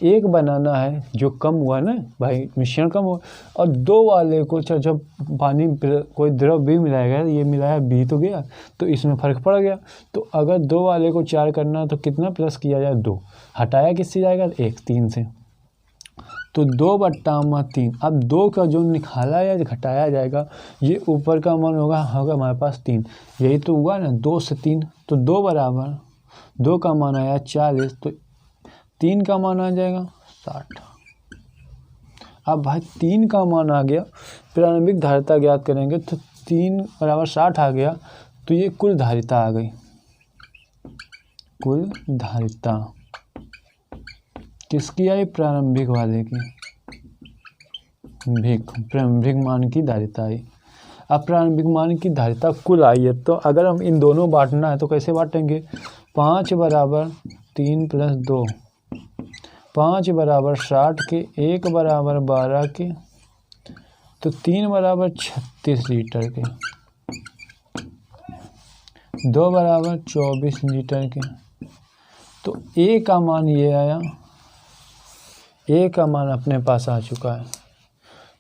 एक बनाना है, जो कम हुआ ना भाई, मिश्रण कम हुआ, और 2 वाले को जब पानी कोई द्रव भी मिलाया गया, ये मिलाया बी तो गया तो इसमें फ़र्क पड़ गया। तो अगर 2 वाले को 4 करना तो कितना प्लस किया जाए? 2। हटाया किससे जाएगा? 1 3 से। तो 2/3। अब 2 का जो निकाला या घटाया जाएगा ये ऊपर का मान होगा हमारे पास 3। यही तो हुआ ना, 2 से 3 तो 2 बराबर 2 का मान आया 40 तो 3 का मान आ जाएगा 60। अब भाई 3 का मान आ गया, प्रारंभिक धारिता ज्ञात करेंगे तो 3 बराबर 60 आ गया। तो ये कुल धारिता आ गई। कुल धारिता किसकी आई? प्रारंभिक वाले की। प्रारंभिक मान की धारिता आई। अब प्रारंभिक मान की धारिता कुल आई है तो अगर हम इन दोनों बांटना है तो कैसे बांटेंगे? 5 बराबर 3 + 2, 5 बराबर 60 के, 1 बराबर 12 के, तो 3 बराबर 36 लीटर के, 2 बराबर 24 लीटर के। तो ए का मान ये आया, ए का मान अपने पास आ चुका है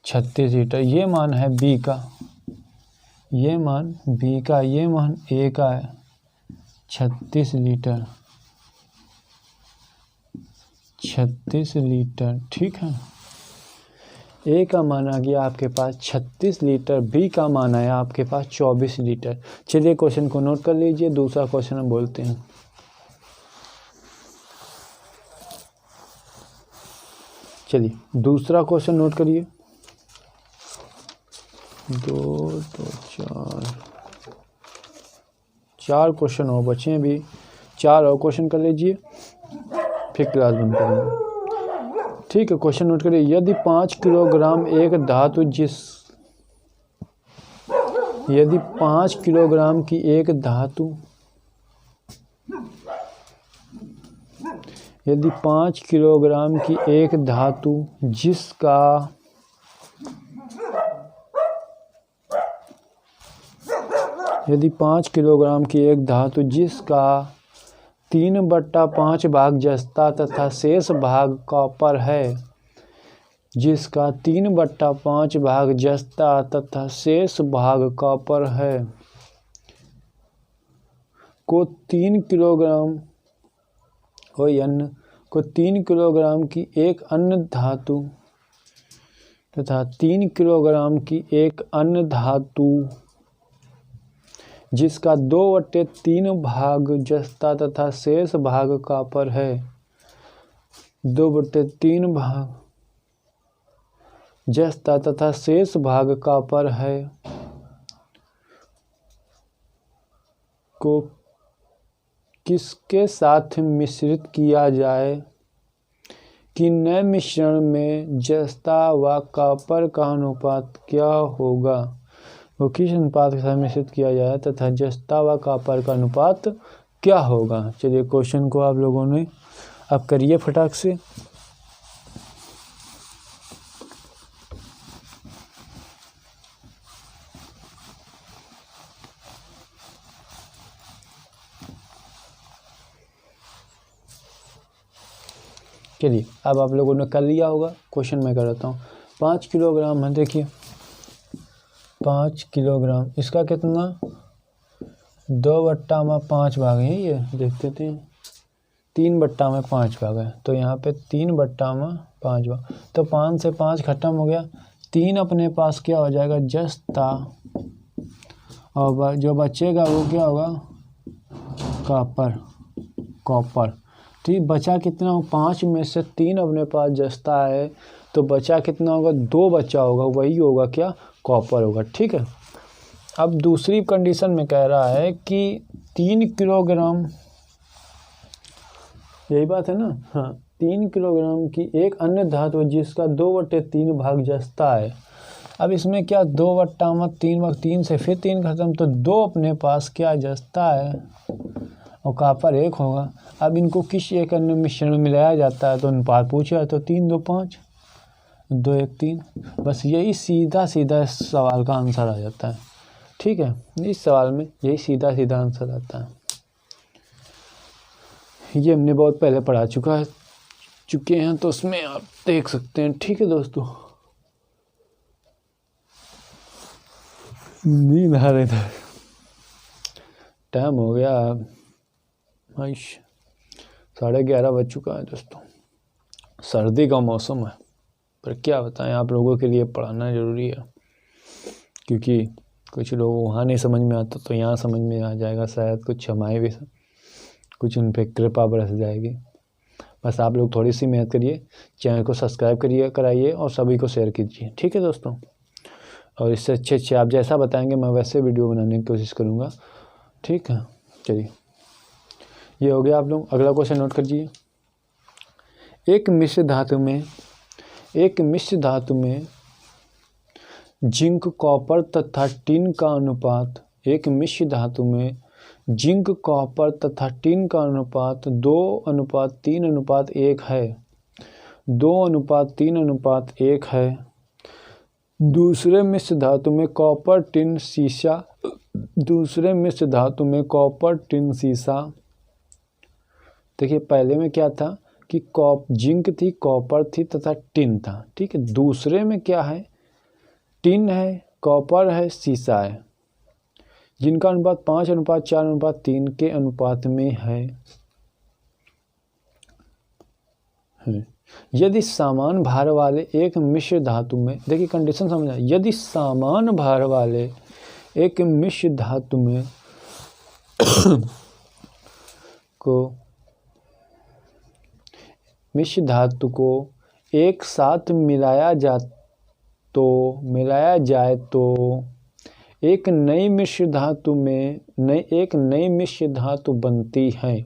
36 लीटर। ये मान है बी का, ये मान बी का, ये मान ए का है 36 लीटर। 36 लीटर। ठीक है, ए का मान आ गया आपके पास 36 लीटर, बी का मान आया आपके पास 24 लीटर। चलिए क्वेश्चन को नोट कर लीजिए। दूसरा क्वेश्चन हम बोलते हैं। चलिए दूसरा क्वेश्चन नोट करिए। 2 2 4 क्वेश्चन और बचे हैं अभी। 4 और क्वेश्चन कर लीजिए फिर क्लास बंद करेंगे। ठीक है, क्वेश्चन नोट करिए। यदि 5 किलोग्राम एक धातु यदि 5 किलोग्राम की एक धातु यदि 5 किलोग्राम की एक धातु जिसका यदि 5 किलोग्राम की एक धातु जिसका 3/5 भाग जस्ता तथा शेष भाग कॉपर है, जिसका 3/5 भाग जस्ता तथा शेष भाग कॉपर है, को 3 किलोग्राम को 3 किलोग्राम की एक अन्य धातु तथा 3 किलोग्राम की एक अन्य धातु जिसका 2/3 भाग जस्ता तथा शेष भाग कॉपर है, 2/3 भाग जस्ता तथा शेष भाग कॉपर है, को किसके साथ मिश्रित किया जाए कि नए मिश्रण में जस्ता व कॉपर का अनुपात क्या होगा? वो किस अनुपात के साथ मिश्रित किया जाए तथा जस्ता व कॉपर का अनुपात क्या होगा? चलिए क्वेश्चन को आप लोगों ने अब करिए फटाक से। चलिए अब आप लोगों ने कर लिया होगा, क्वेश्चन मैं कराता हूँ। 5 किलोग्राम है, देखिए 5 किलोग्राम, इसका कितना 2/5 भाग है, ये देखते थे 3/5 भाग है, तो यहाँ पे 3/5 भाग, तो 5 से 5 खत्म हो गया, 3 अपने पास क्या हो जाएगा जस्ता, और जो बचेगा वो क्या होगा कॉपर। ठीक, बचा कितना हो, 5 में से 3 अपने पास जस्ता है, तो बचा कितना होगा 2 बचा होगा, वही होगा क्या कॉपर होगा। ठीक है, अब दूसरी कंडीशन में कह रहा है कि 3 किलोग्राम, यही बात है ना, हाँ 3 किलोग्राम की एक अन्य धातु जिसका 2/3 भाग जस्ता है। अब इसमें क्या 2/3 भाग, 3 से फिर 3 खत्म, तो 2 अपने पास क्या जस्ता है और कॉपर 1 होगा। अब इनको किस एक अन्य मिश्रण में मिलाया जाता है, तो अनुपात पूछा है, तो 3 2 5 2 1 3, बस यही सीधा सीधा इस सवाल का आंसर आ जाता है। ठीक है, इस सवाल में यही सीधा सीधा आंसर आता है। ये हमने बहुत पहले पढ़ा चुके हैं, तो उसमें आप देख सकते हैं। ठीक है दोस्तों, नींद आ रही था, टाइम हो गया 11:30 बज चुका है दोस्तों। सर्दी का मौसम है, पर क्या बताएं, आप लोगों के लिए पढ़ाना ज़रूरी है, क्योंकि कुछ लोग वहाँ नहीं समझ में आता तो यहाँ समझ में आ जाएगा, शायद कुछ हमारे भी कुछ उन पर कृपा बरस जाएगी। बस आप लोग थोड़ी सी मेहनत करिए, चैनल को सब्सक्राइब कराइए और सभी को शेयर कीजिए। ठीक है दोस्तों, और इससे अच्छे आप जैसा बताएंगे मैं वैसे वीडियो बनाने की कोशिश करूँगा। ठीक है, चलिए ये हो गया। आप लोग अगला क्वेश्चन नोट कीजिए। एक मिश्र धातु में जिंक कॉपर तथा टिन का अनुपात, एक मिश्र धातु में जिंक कॉपर तथा टिन का अनुपात 2:3:1 है, 2:3:1 है। दूसरे मिश्र धातु में कॉपर टिन सीसा, देखिए पहले में क्या था कि जिंक थी, कॉपर थी तथा टिन था। ठीक है, दूसरे में क्या है, टिन है, कॉपर है, सीसा है, जिनका अनुपात 5:4:3 के अनुपात में है। यदि समान भार वाले एक मिश्र धातु में, देखिए कंडीशन समझना, यदि समान भार वाले एक मिश्र धातु में को एक साथ मिलाया जाए तो एक नई मिश्र धातु बनती है।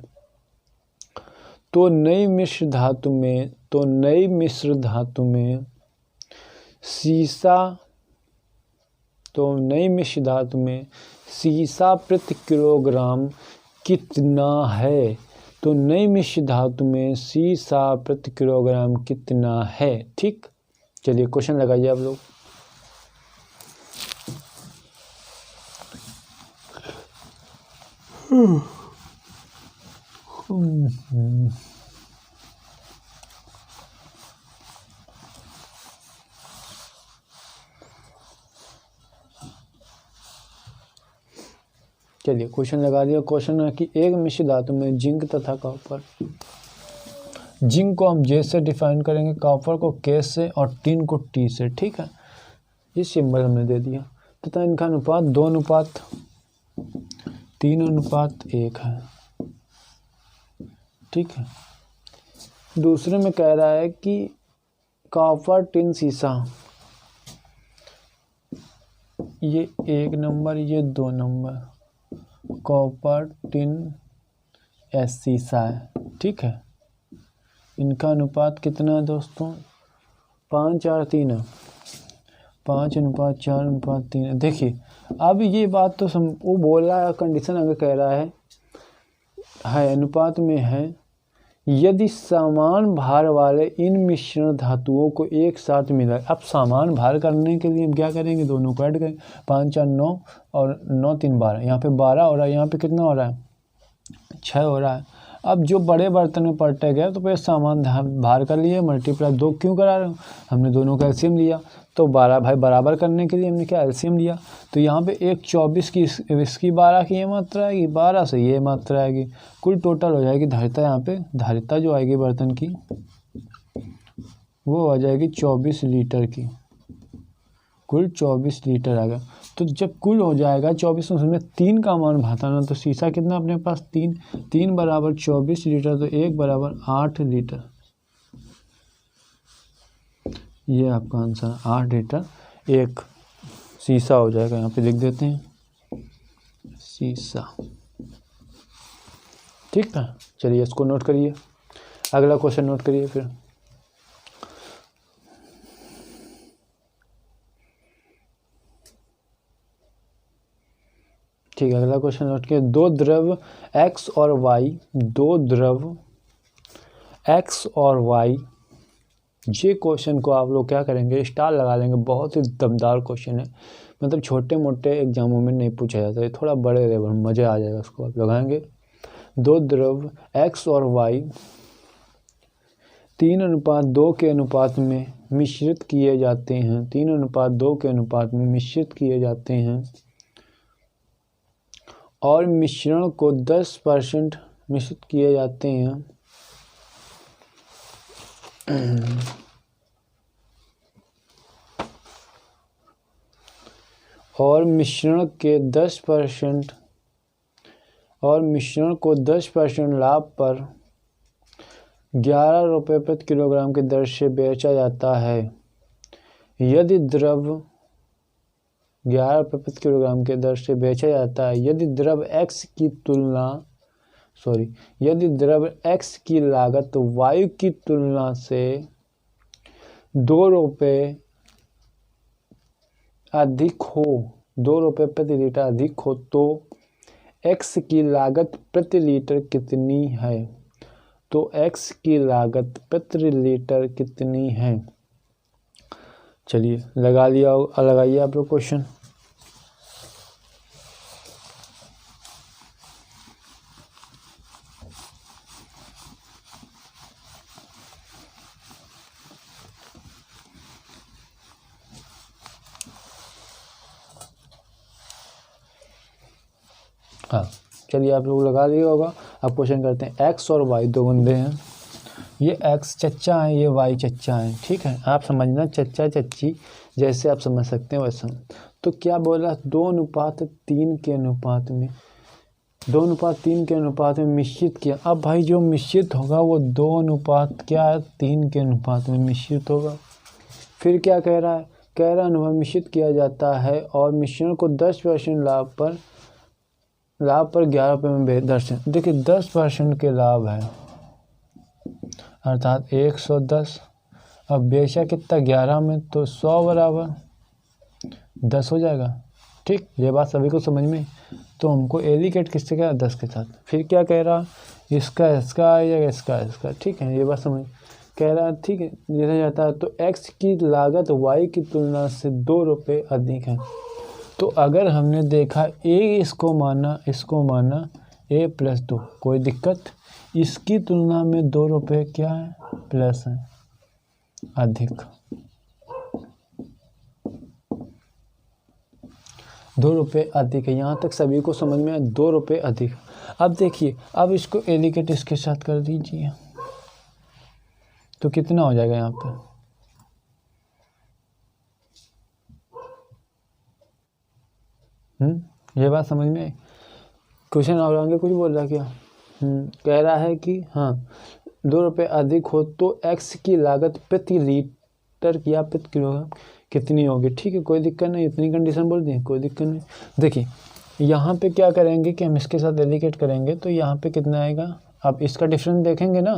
तो नई मिश्र धातु में सीसा प्रति किलोग्राम कितना है, तो नई मिश्र धातु में सीसा प्रति किलोग्राम कितना है। ठीक, चलिए क्वेश्चन लगाइए आप लोग। चलिए क्वेश्चन लगा दिया। क्वेश्चन है कि एक मिश्र धातु में जिंक तथा कॉपर, जिंक को हम जे से डिफाइन करेंगे, कॉपर को के से और टिन को टी से। ठीक है, ये सिंबल हमने दे दिया, तथा इनका अनुपात 2:3:1 है। ठीक है, दूसरे में कह रहा है कि कॉपर टिन सीसा, ये 1 नंबर, ये 2 नंबर, कॉपर टिन सीसा है। ठीक है, इनका अनुपात कितना है दोस्तों, 5:4:3 है, 5:4:3 है। देखिए अब ये बात तो वो बोल रहा है, कंडीशन अगर कह रहा है अनुपात में है, यदि समान भार वाले इन मिश्रण धातुओं को एक साथ मिला। अब समान भार करने के लिए हम क्या करेंगे, दोनों को ऐड करें, 5×4 = 9 और 9×3 = 12, यहाँ पे 12 हो रहा है, यहाँ पे कितना हो रहा है 6 हो रहा है। अब जो बड़े बर्तन में पलटे गया तो फिर सामान बाहर कर लिए, मल्टीप्लाई 2 क्यों करा रहे हो, हमने दोनों का एलसीएम लिया। तो 12 भाई बराबर करने के लिए हमने क्या एलसीएम लिया। तो यहाँ पे एक 24 की इसकी 12 की ये मात्रा आएगी, 12 से ये मात्रा आएगी, कुल टोटल हो जाएगी धारिता। यहाँ पे धारिता जो आएगी बर्तन की वो आ जाएगी 24 लीटर की, कुल 24 लीटर आ गया। तो जब कुल हो जाएगा 24 उसमें 3 का मान भाताना, तो शीशा कितना अपने पास 3 बराबर 24 लीटर, तो 1 बराबर 8 लीटर। ये आपका आंसर 8 लीटर एक शीशा हो जाएगा। यहाँ पे लिख देते हैं शीशा। ठीक है, चलिए इसको नोट करिए। अगला क्वेश्चन नोट करिए फिर। ठीक है, अगला क्वेश्चन नोट किया। दो द्रव x और y, ये क्वेश्चन को आप लोग क्या करेंगे, स्टार लगा लेंगे। बहुत ही दमदार क्वेश्चन है, मतलब छोटे मोटे एग्जामों में नहीं पूछा जाता है, थोड़ा बड़े लेवल में मज़ा आ जाएगा। उसको आप लगाएंगे। दो द्रव x और y 3:2 के अनुपात में मिश्रित किए जाते हैं, 3:2 के अनुपात में मिश्रित किए जाते हैं और मिश्रण को 10% मिश्रित किए जाते हैं। और मिश्रण को 10% लाभ पर 11 रुपये प्रति किलोग्राम की दर से बेचा जाता है। यदि द्रव 11 रुपये प्रति किलोग्राम के दर से बेचा जाता है, यदि द्रव x की लागत y की तुलना से 2 रुपये अधिक हो, 2 रुपये प्रति लीटर अधिक हो, तो x की लागत प्रति लीटर कितनी है। तो x की लागत प्रति लीटर कितनी है। चलिए लगाइए आप लोग क्वेश्चन। हाँ चलिए, आप लोग लगा लिया होगा। अब क्वेश्चन करते हैं। x और y दो बंदे हैं, ये x चच्चा है, ये y चच्चा है। ठीक है, आप समझना चच्चा चच्ची जैसे आप समझ सकते हैं वैसा। तो क्या बोला, 2:3 के अनुपात में, 2:3 के अनुपात में मिश्रित किया। अब भाई जो मिश्रित होगा वो 2:3 के अनुपात में मिश्रित होगा। फिर क्या कह रहा है, कह रहा है मिश्रित किया जाता है और मिश्रण को 10% लाभ पर 11 रुपये में दर से। देखिए 10% के लाभ है, अर्थात 110। अब बेचा कितना 11 में, तो 100 बराबर 10 हो जाएगा। ठीक, ये बात सभी को समझ में। तो हमको एलिकेट किससे क्या, 10 के साथ। फिर क्या कह रहा, इसका या इसका। ठीक है, ये बात समझ। कह रहा ठीक है, लिखा जाता है तो x की लागत y की तुलना से 2 रुपये अधिक है। तो अगर हमने देखा इसको माना a + 2, कोई दिक्कत। इसकी तुलना में 2 रुपये क्या है, प्लस है, अधिक। 2 रुपये अधिक है। यहाँ तक सभी को समझ में आया, 2 रुपये अधिक। अब देखिए, अब इसको एलिकेट इसके साथ कर दीजिए तो कितना हो जाएगा यहाँ पे। ये बात समझ में। क्वेश्चन और आगे कुछ बोल रहा क्या, कह रहा है कि हाँ 2 रुपये अधिक हो तो x की लागत प्रति लीटर या प्रति किलोग्राम कितनी होगी। ठीक है, कोई दिक्कत नहीं, इतनी कंडीशन बोल दी, कोई दिक्कत नहीं। देखिए यहाँ पे क्या करेंगे कि हम इसके साथ एलिकेट करेंगे तो यहाँ पे कितना आएगा। अब इसका डिफरेंस देखेंगे ना,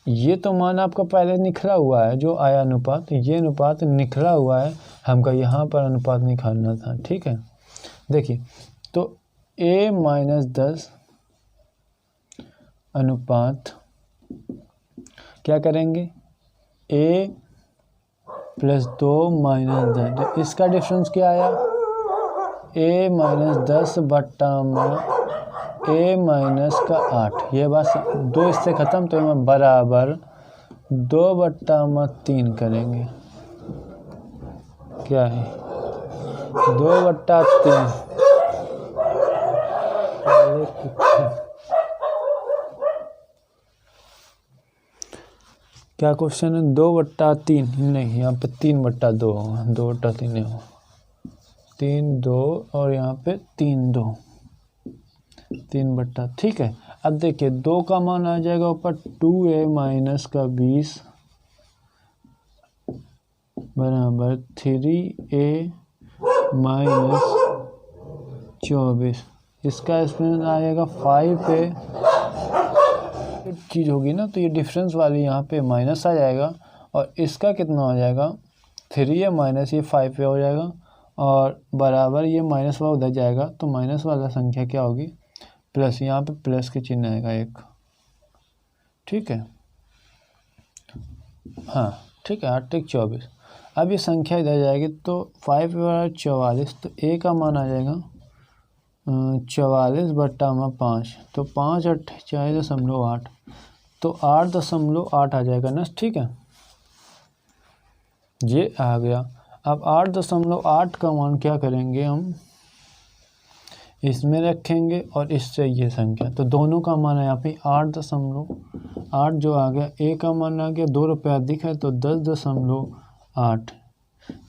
ये तो मान आपका पहले निखरा हुआ है जो आया अनुपात, ये अनुपात निखरा हुआ है, हमका यहाँ पर अनुपात निकालना था। ठीक है, देखिए तो a-10 अनुपात क्या करेंगे, a + 2 - 10। इसका डिफरेंस क्या आया, a - 10 बट्टा a माइनस का 8, ये बात 2 इससे ख़त्म, तो हम बराबर 2/3 करेंगे। क्या है 2/3? क्या क्वेश्चन है? 2/3 नहीं, यहाँ पे 3/2 होगा, 2/3 नहीं होगा, 3 2 और यहाँ पे 3 2, 3/, ठीक है। अब देखिए 2 का मान आ जाएगा ऊपर 2a माइनस का 20 बराबर 3a माइनस 24, इसका एक्सप्रेशन आएगा 5a चीज़ होगी ना, तो ये डिफरेंस वाली यहाँ पे माइनस आ जाएगा, और इसका कितना हो जाएगा 3a माइनस ये 5a हो जाएगा, और बराबर ये माइनस वाला उधर जाएगा, तो माइनस वाला संख्या क्या होगी प्लस, यहाँ पे प्लस के चिन्ह आएगा 1, ठीक है। हाँ ठीक है, 8 24। अब ये संख्या इधर जाएगी तो 5 बराबर 44, तो a का मान आ जाएगा 44/5, तो 5 8 4.8, तो 8.8 आ जाएगा ना, ठीक है, ये आ गया। अब 8.8 का मान क्या करेंगे हम, इसमें रखेंगे और इससे ये संख्या, तो दोनों का मान है यहाँ पे 8.8 जो आ गया, a का मान आ गया 2 रुपये अधिक है तो 10.8,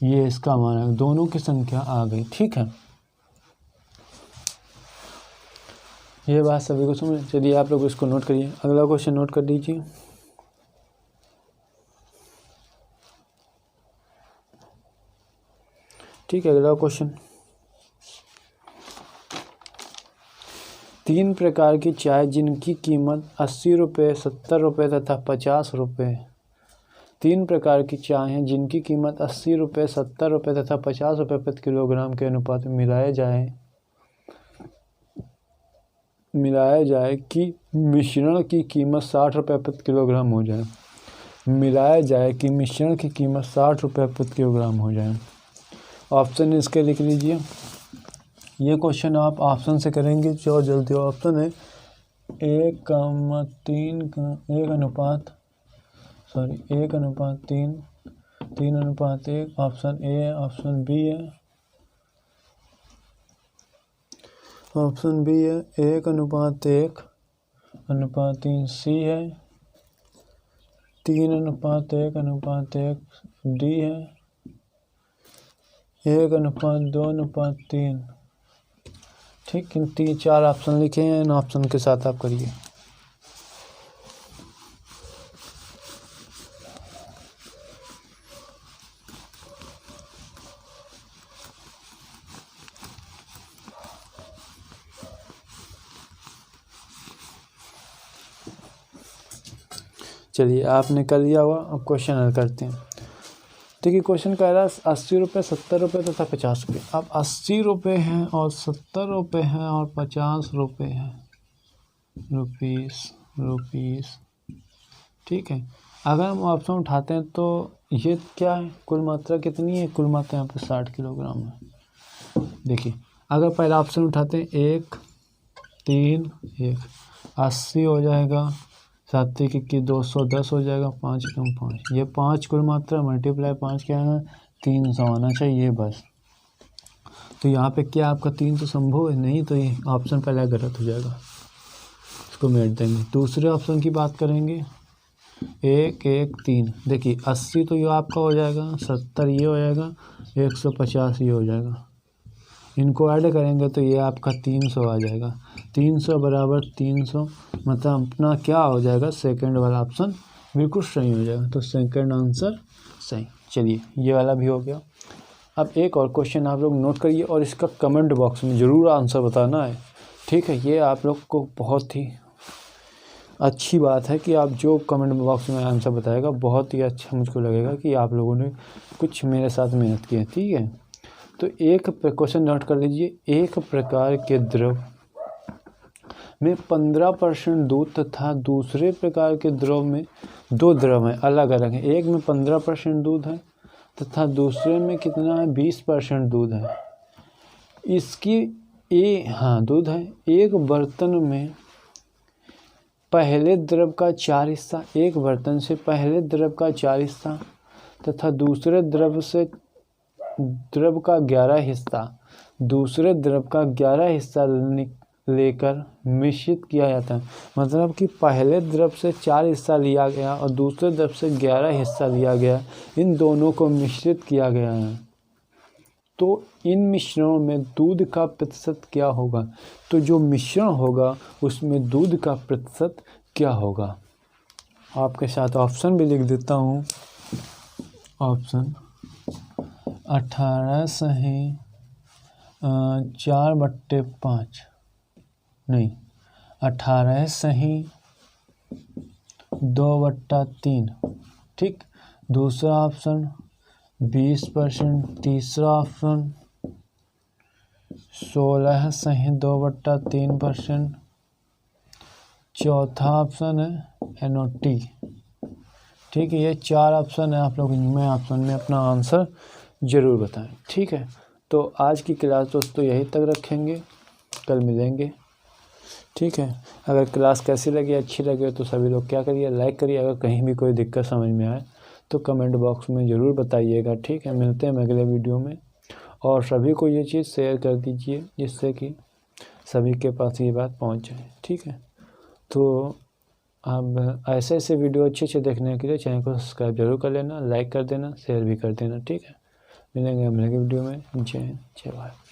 ये इसका मान है, दोनों की संख्या आ गई, ठीक है। ये बात सभी को समझ, चलिए आप लोग इसको नोट करिए। अगला क्वेश्चन नोट कर लीजिए। ठीक है, अगला क्वेश्चन, 3 प्रकार की चाय जिनकी कीमत 80 रुपये, 70 रुपये तथा 50 रुपये। 3 प्रकार की चाय हैं जिनकी कीमत 80 रुपये, 70 रुपये तथा 50 रुपये प्रति किलोग्राम के अनुपात में मिलाया जाए कि मिश्रण की कीमत 60 रुपये प्रति किलोग्राम हो जाए। मिलाया जाए कि मिश्रण की कीमत 60 रुपये प्रति किलोग्राम हो जाए। ऑप्शन इसके लिख लीजिए। ये क्वेश्चन आप ऑप्शन से करेंगे जो जल्दी। ऑप्शन है 1:3 का 1:3, 3:1, ऑप्शन ए है, ऑप्शन बी है, ऑप्शन बी है 1:1:3 सी है, 3:1:1 डी है, 1:2:3। ठीक, इन 3-4 ऑप्शन लिखे हैं, इन ऑप्शन के साथ आप करिए। चलिए, आपने कर लिया हुआ, अब क्वेश्चन हल करते हैं। देखिए क्वेश्चन कह रहा है 80 रुपये, 70 रुपये तथा 50 रुपये। अब 80 रुपये हैं और 70 रुपये हैं और 50 रुपये हैं, रुपीस। ठीक है, अगर हम ऑप्शन उठाते हैं तो ये क्या है, कुल मात्रा कितनी है? कुल मात्रा यहाँ पे 60 किलोग्राम है। देखिए अगर पहला ऑप्शन उठाते हैं 1 3 1, 80 हो जाएगा, 7 की 210 हो जाएगा, 5 कम 5, ये 5 कुल मात्रा मल्टीप्लाई 5 क्या है, 300 आना चाहिए बस। तो यहाँ पे क्या आपका 300 संभव है? नहीं, तो ये ऑप्शन पहला गलत हो जाएगा, इसको मिट देंगे। दूसरे ऑप्शन की बात करेंगे 1 1 3। देखिए 80 तो ये आपका हो जाएगा, 70 ये हो जाएगा, 150 ये हो जाएगा, इनको ऐड करेंगे तो ये आपका 300 आ जाएगा। 300 बराबर 300, मतलब अपना क्या हो जाएगा, सेकंड वाला ऑप्शन बिल्कुल सही हो जाएगा। तो सेकंड आंसर सही। चलिए ये वाला भी हो गया। अब एक और क्वेश्चन आप लोग नोट करिए और इसका कमेंट बॉक्स में ज़रूर आंसर बताना है। ठीक है, ये आप लोग को बहुत ही अच्छी बात है कि आप जो कमेंट बॉक्स में आंसर बताएगा, बहुत ही अच्छा मुझको लगेगा कि आप लोगों ने कुछ मेरे साथ मेहनत की है। ठीक है, तो एक क्वेश्चन नोट कर लीजिए। एक प्रकार के द्रव में 15% दूध तथा दूसरे प्रकार के द्रव में, दो द्रव हैं अलग अलग हैं, एक में 15% दूध है तथा दूसरे में कितना है, 20% दूध है। इसकी दूध है। एक बर्तन में पहले द्रव का 4 हिस्सा, एक बर्तन से पहले द्रव का 4 हिस्सा तथा दूसरे द्रव का 11 हिस्सा, दूसरे द्रव का 11 हिस्सा लेकर मिश्रित किया जाता है। मतलब कि पहले द्रव से 4 हिस्सा लिया गया और दूसरे द्रव से 11 हिस्सा लिया गया, इन दोनों को मिश्रित किया गया है। तो इन मिश्रणों में दूध का प्रतिशत क्या होगा? तो जो मिश्रण होगा उसमें दूध का प्रतिशत क्या होगा? आपके साथ ऑप्शन भी लिख देता हूँ। ऑप्शन 18 सही 4/5 नहीं, 18 सही 2/3। ठीक। दूसरा ऑप्शन 20%। तीसरा ऑप्शन 16 सही 2/3%। चौथा ऑप्शन है NOT। ठीक है, ये 4 ऑप्शन है। आप लोग इनमें ऑप्शन में अपना आंसर ज़रूर बताएं। ठीक है, तो आज की क्लास दोस्तों यहीं तक रखेंगे, कल मिलेंगे। ठीक है, अगर क्लास कैसी लगी, अच्छी लगे तो सभी लोग क्या करिए, लाइक करिए। अगर कहीं भी कोई दिक्कत समझ में आए तो कमेंट बॉक्स में ज़रूर बताइएगा। ठीक है, मिलते हैं अगले वीडियो में। और सभी को ये चीज़ शेयर कर दीजिए जिससे कि सभी के पास ये बात पहुंच जाए। ठीक है, तो अब ऐसे ऐसे वीडियो अच्छे देखने के लिए चैनल को सब्सक्राइब जरूर कर लेना, लाइक कर देना, शेयर भी कर देना। ठीक है, मिलेंगे हम अगले वीडियो में। जय हिंद, जय भारत।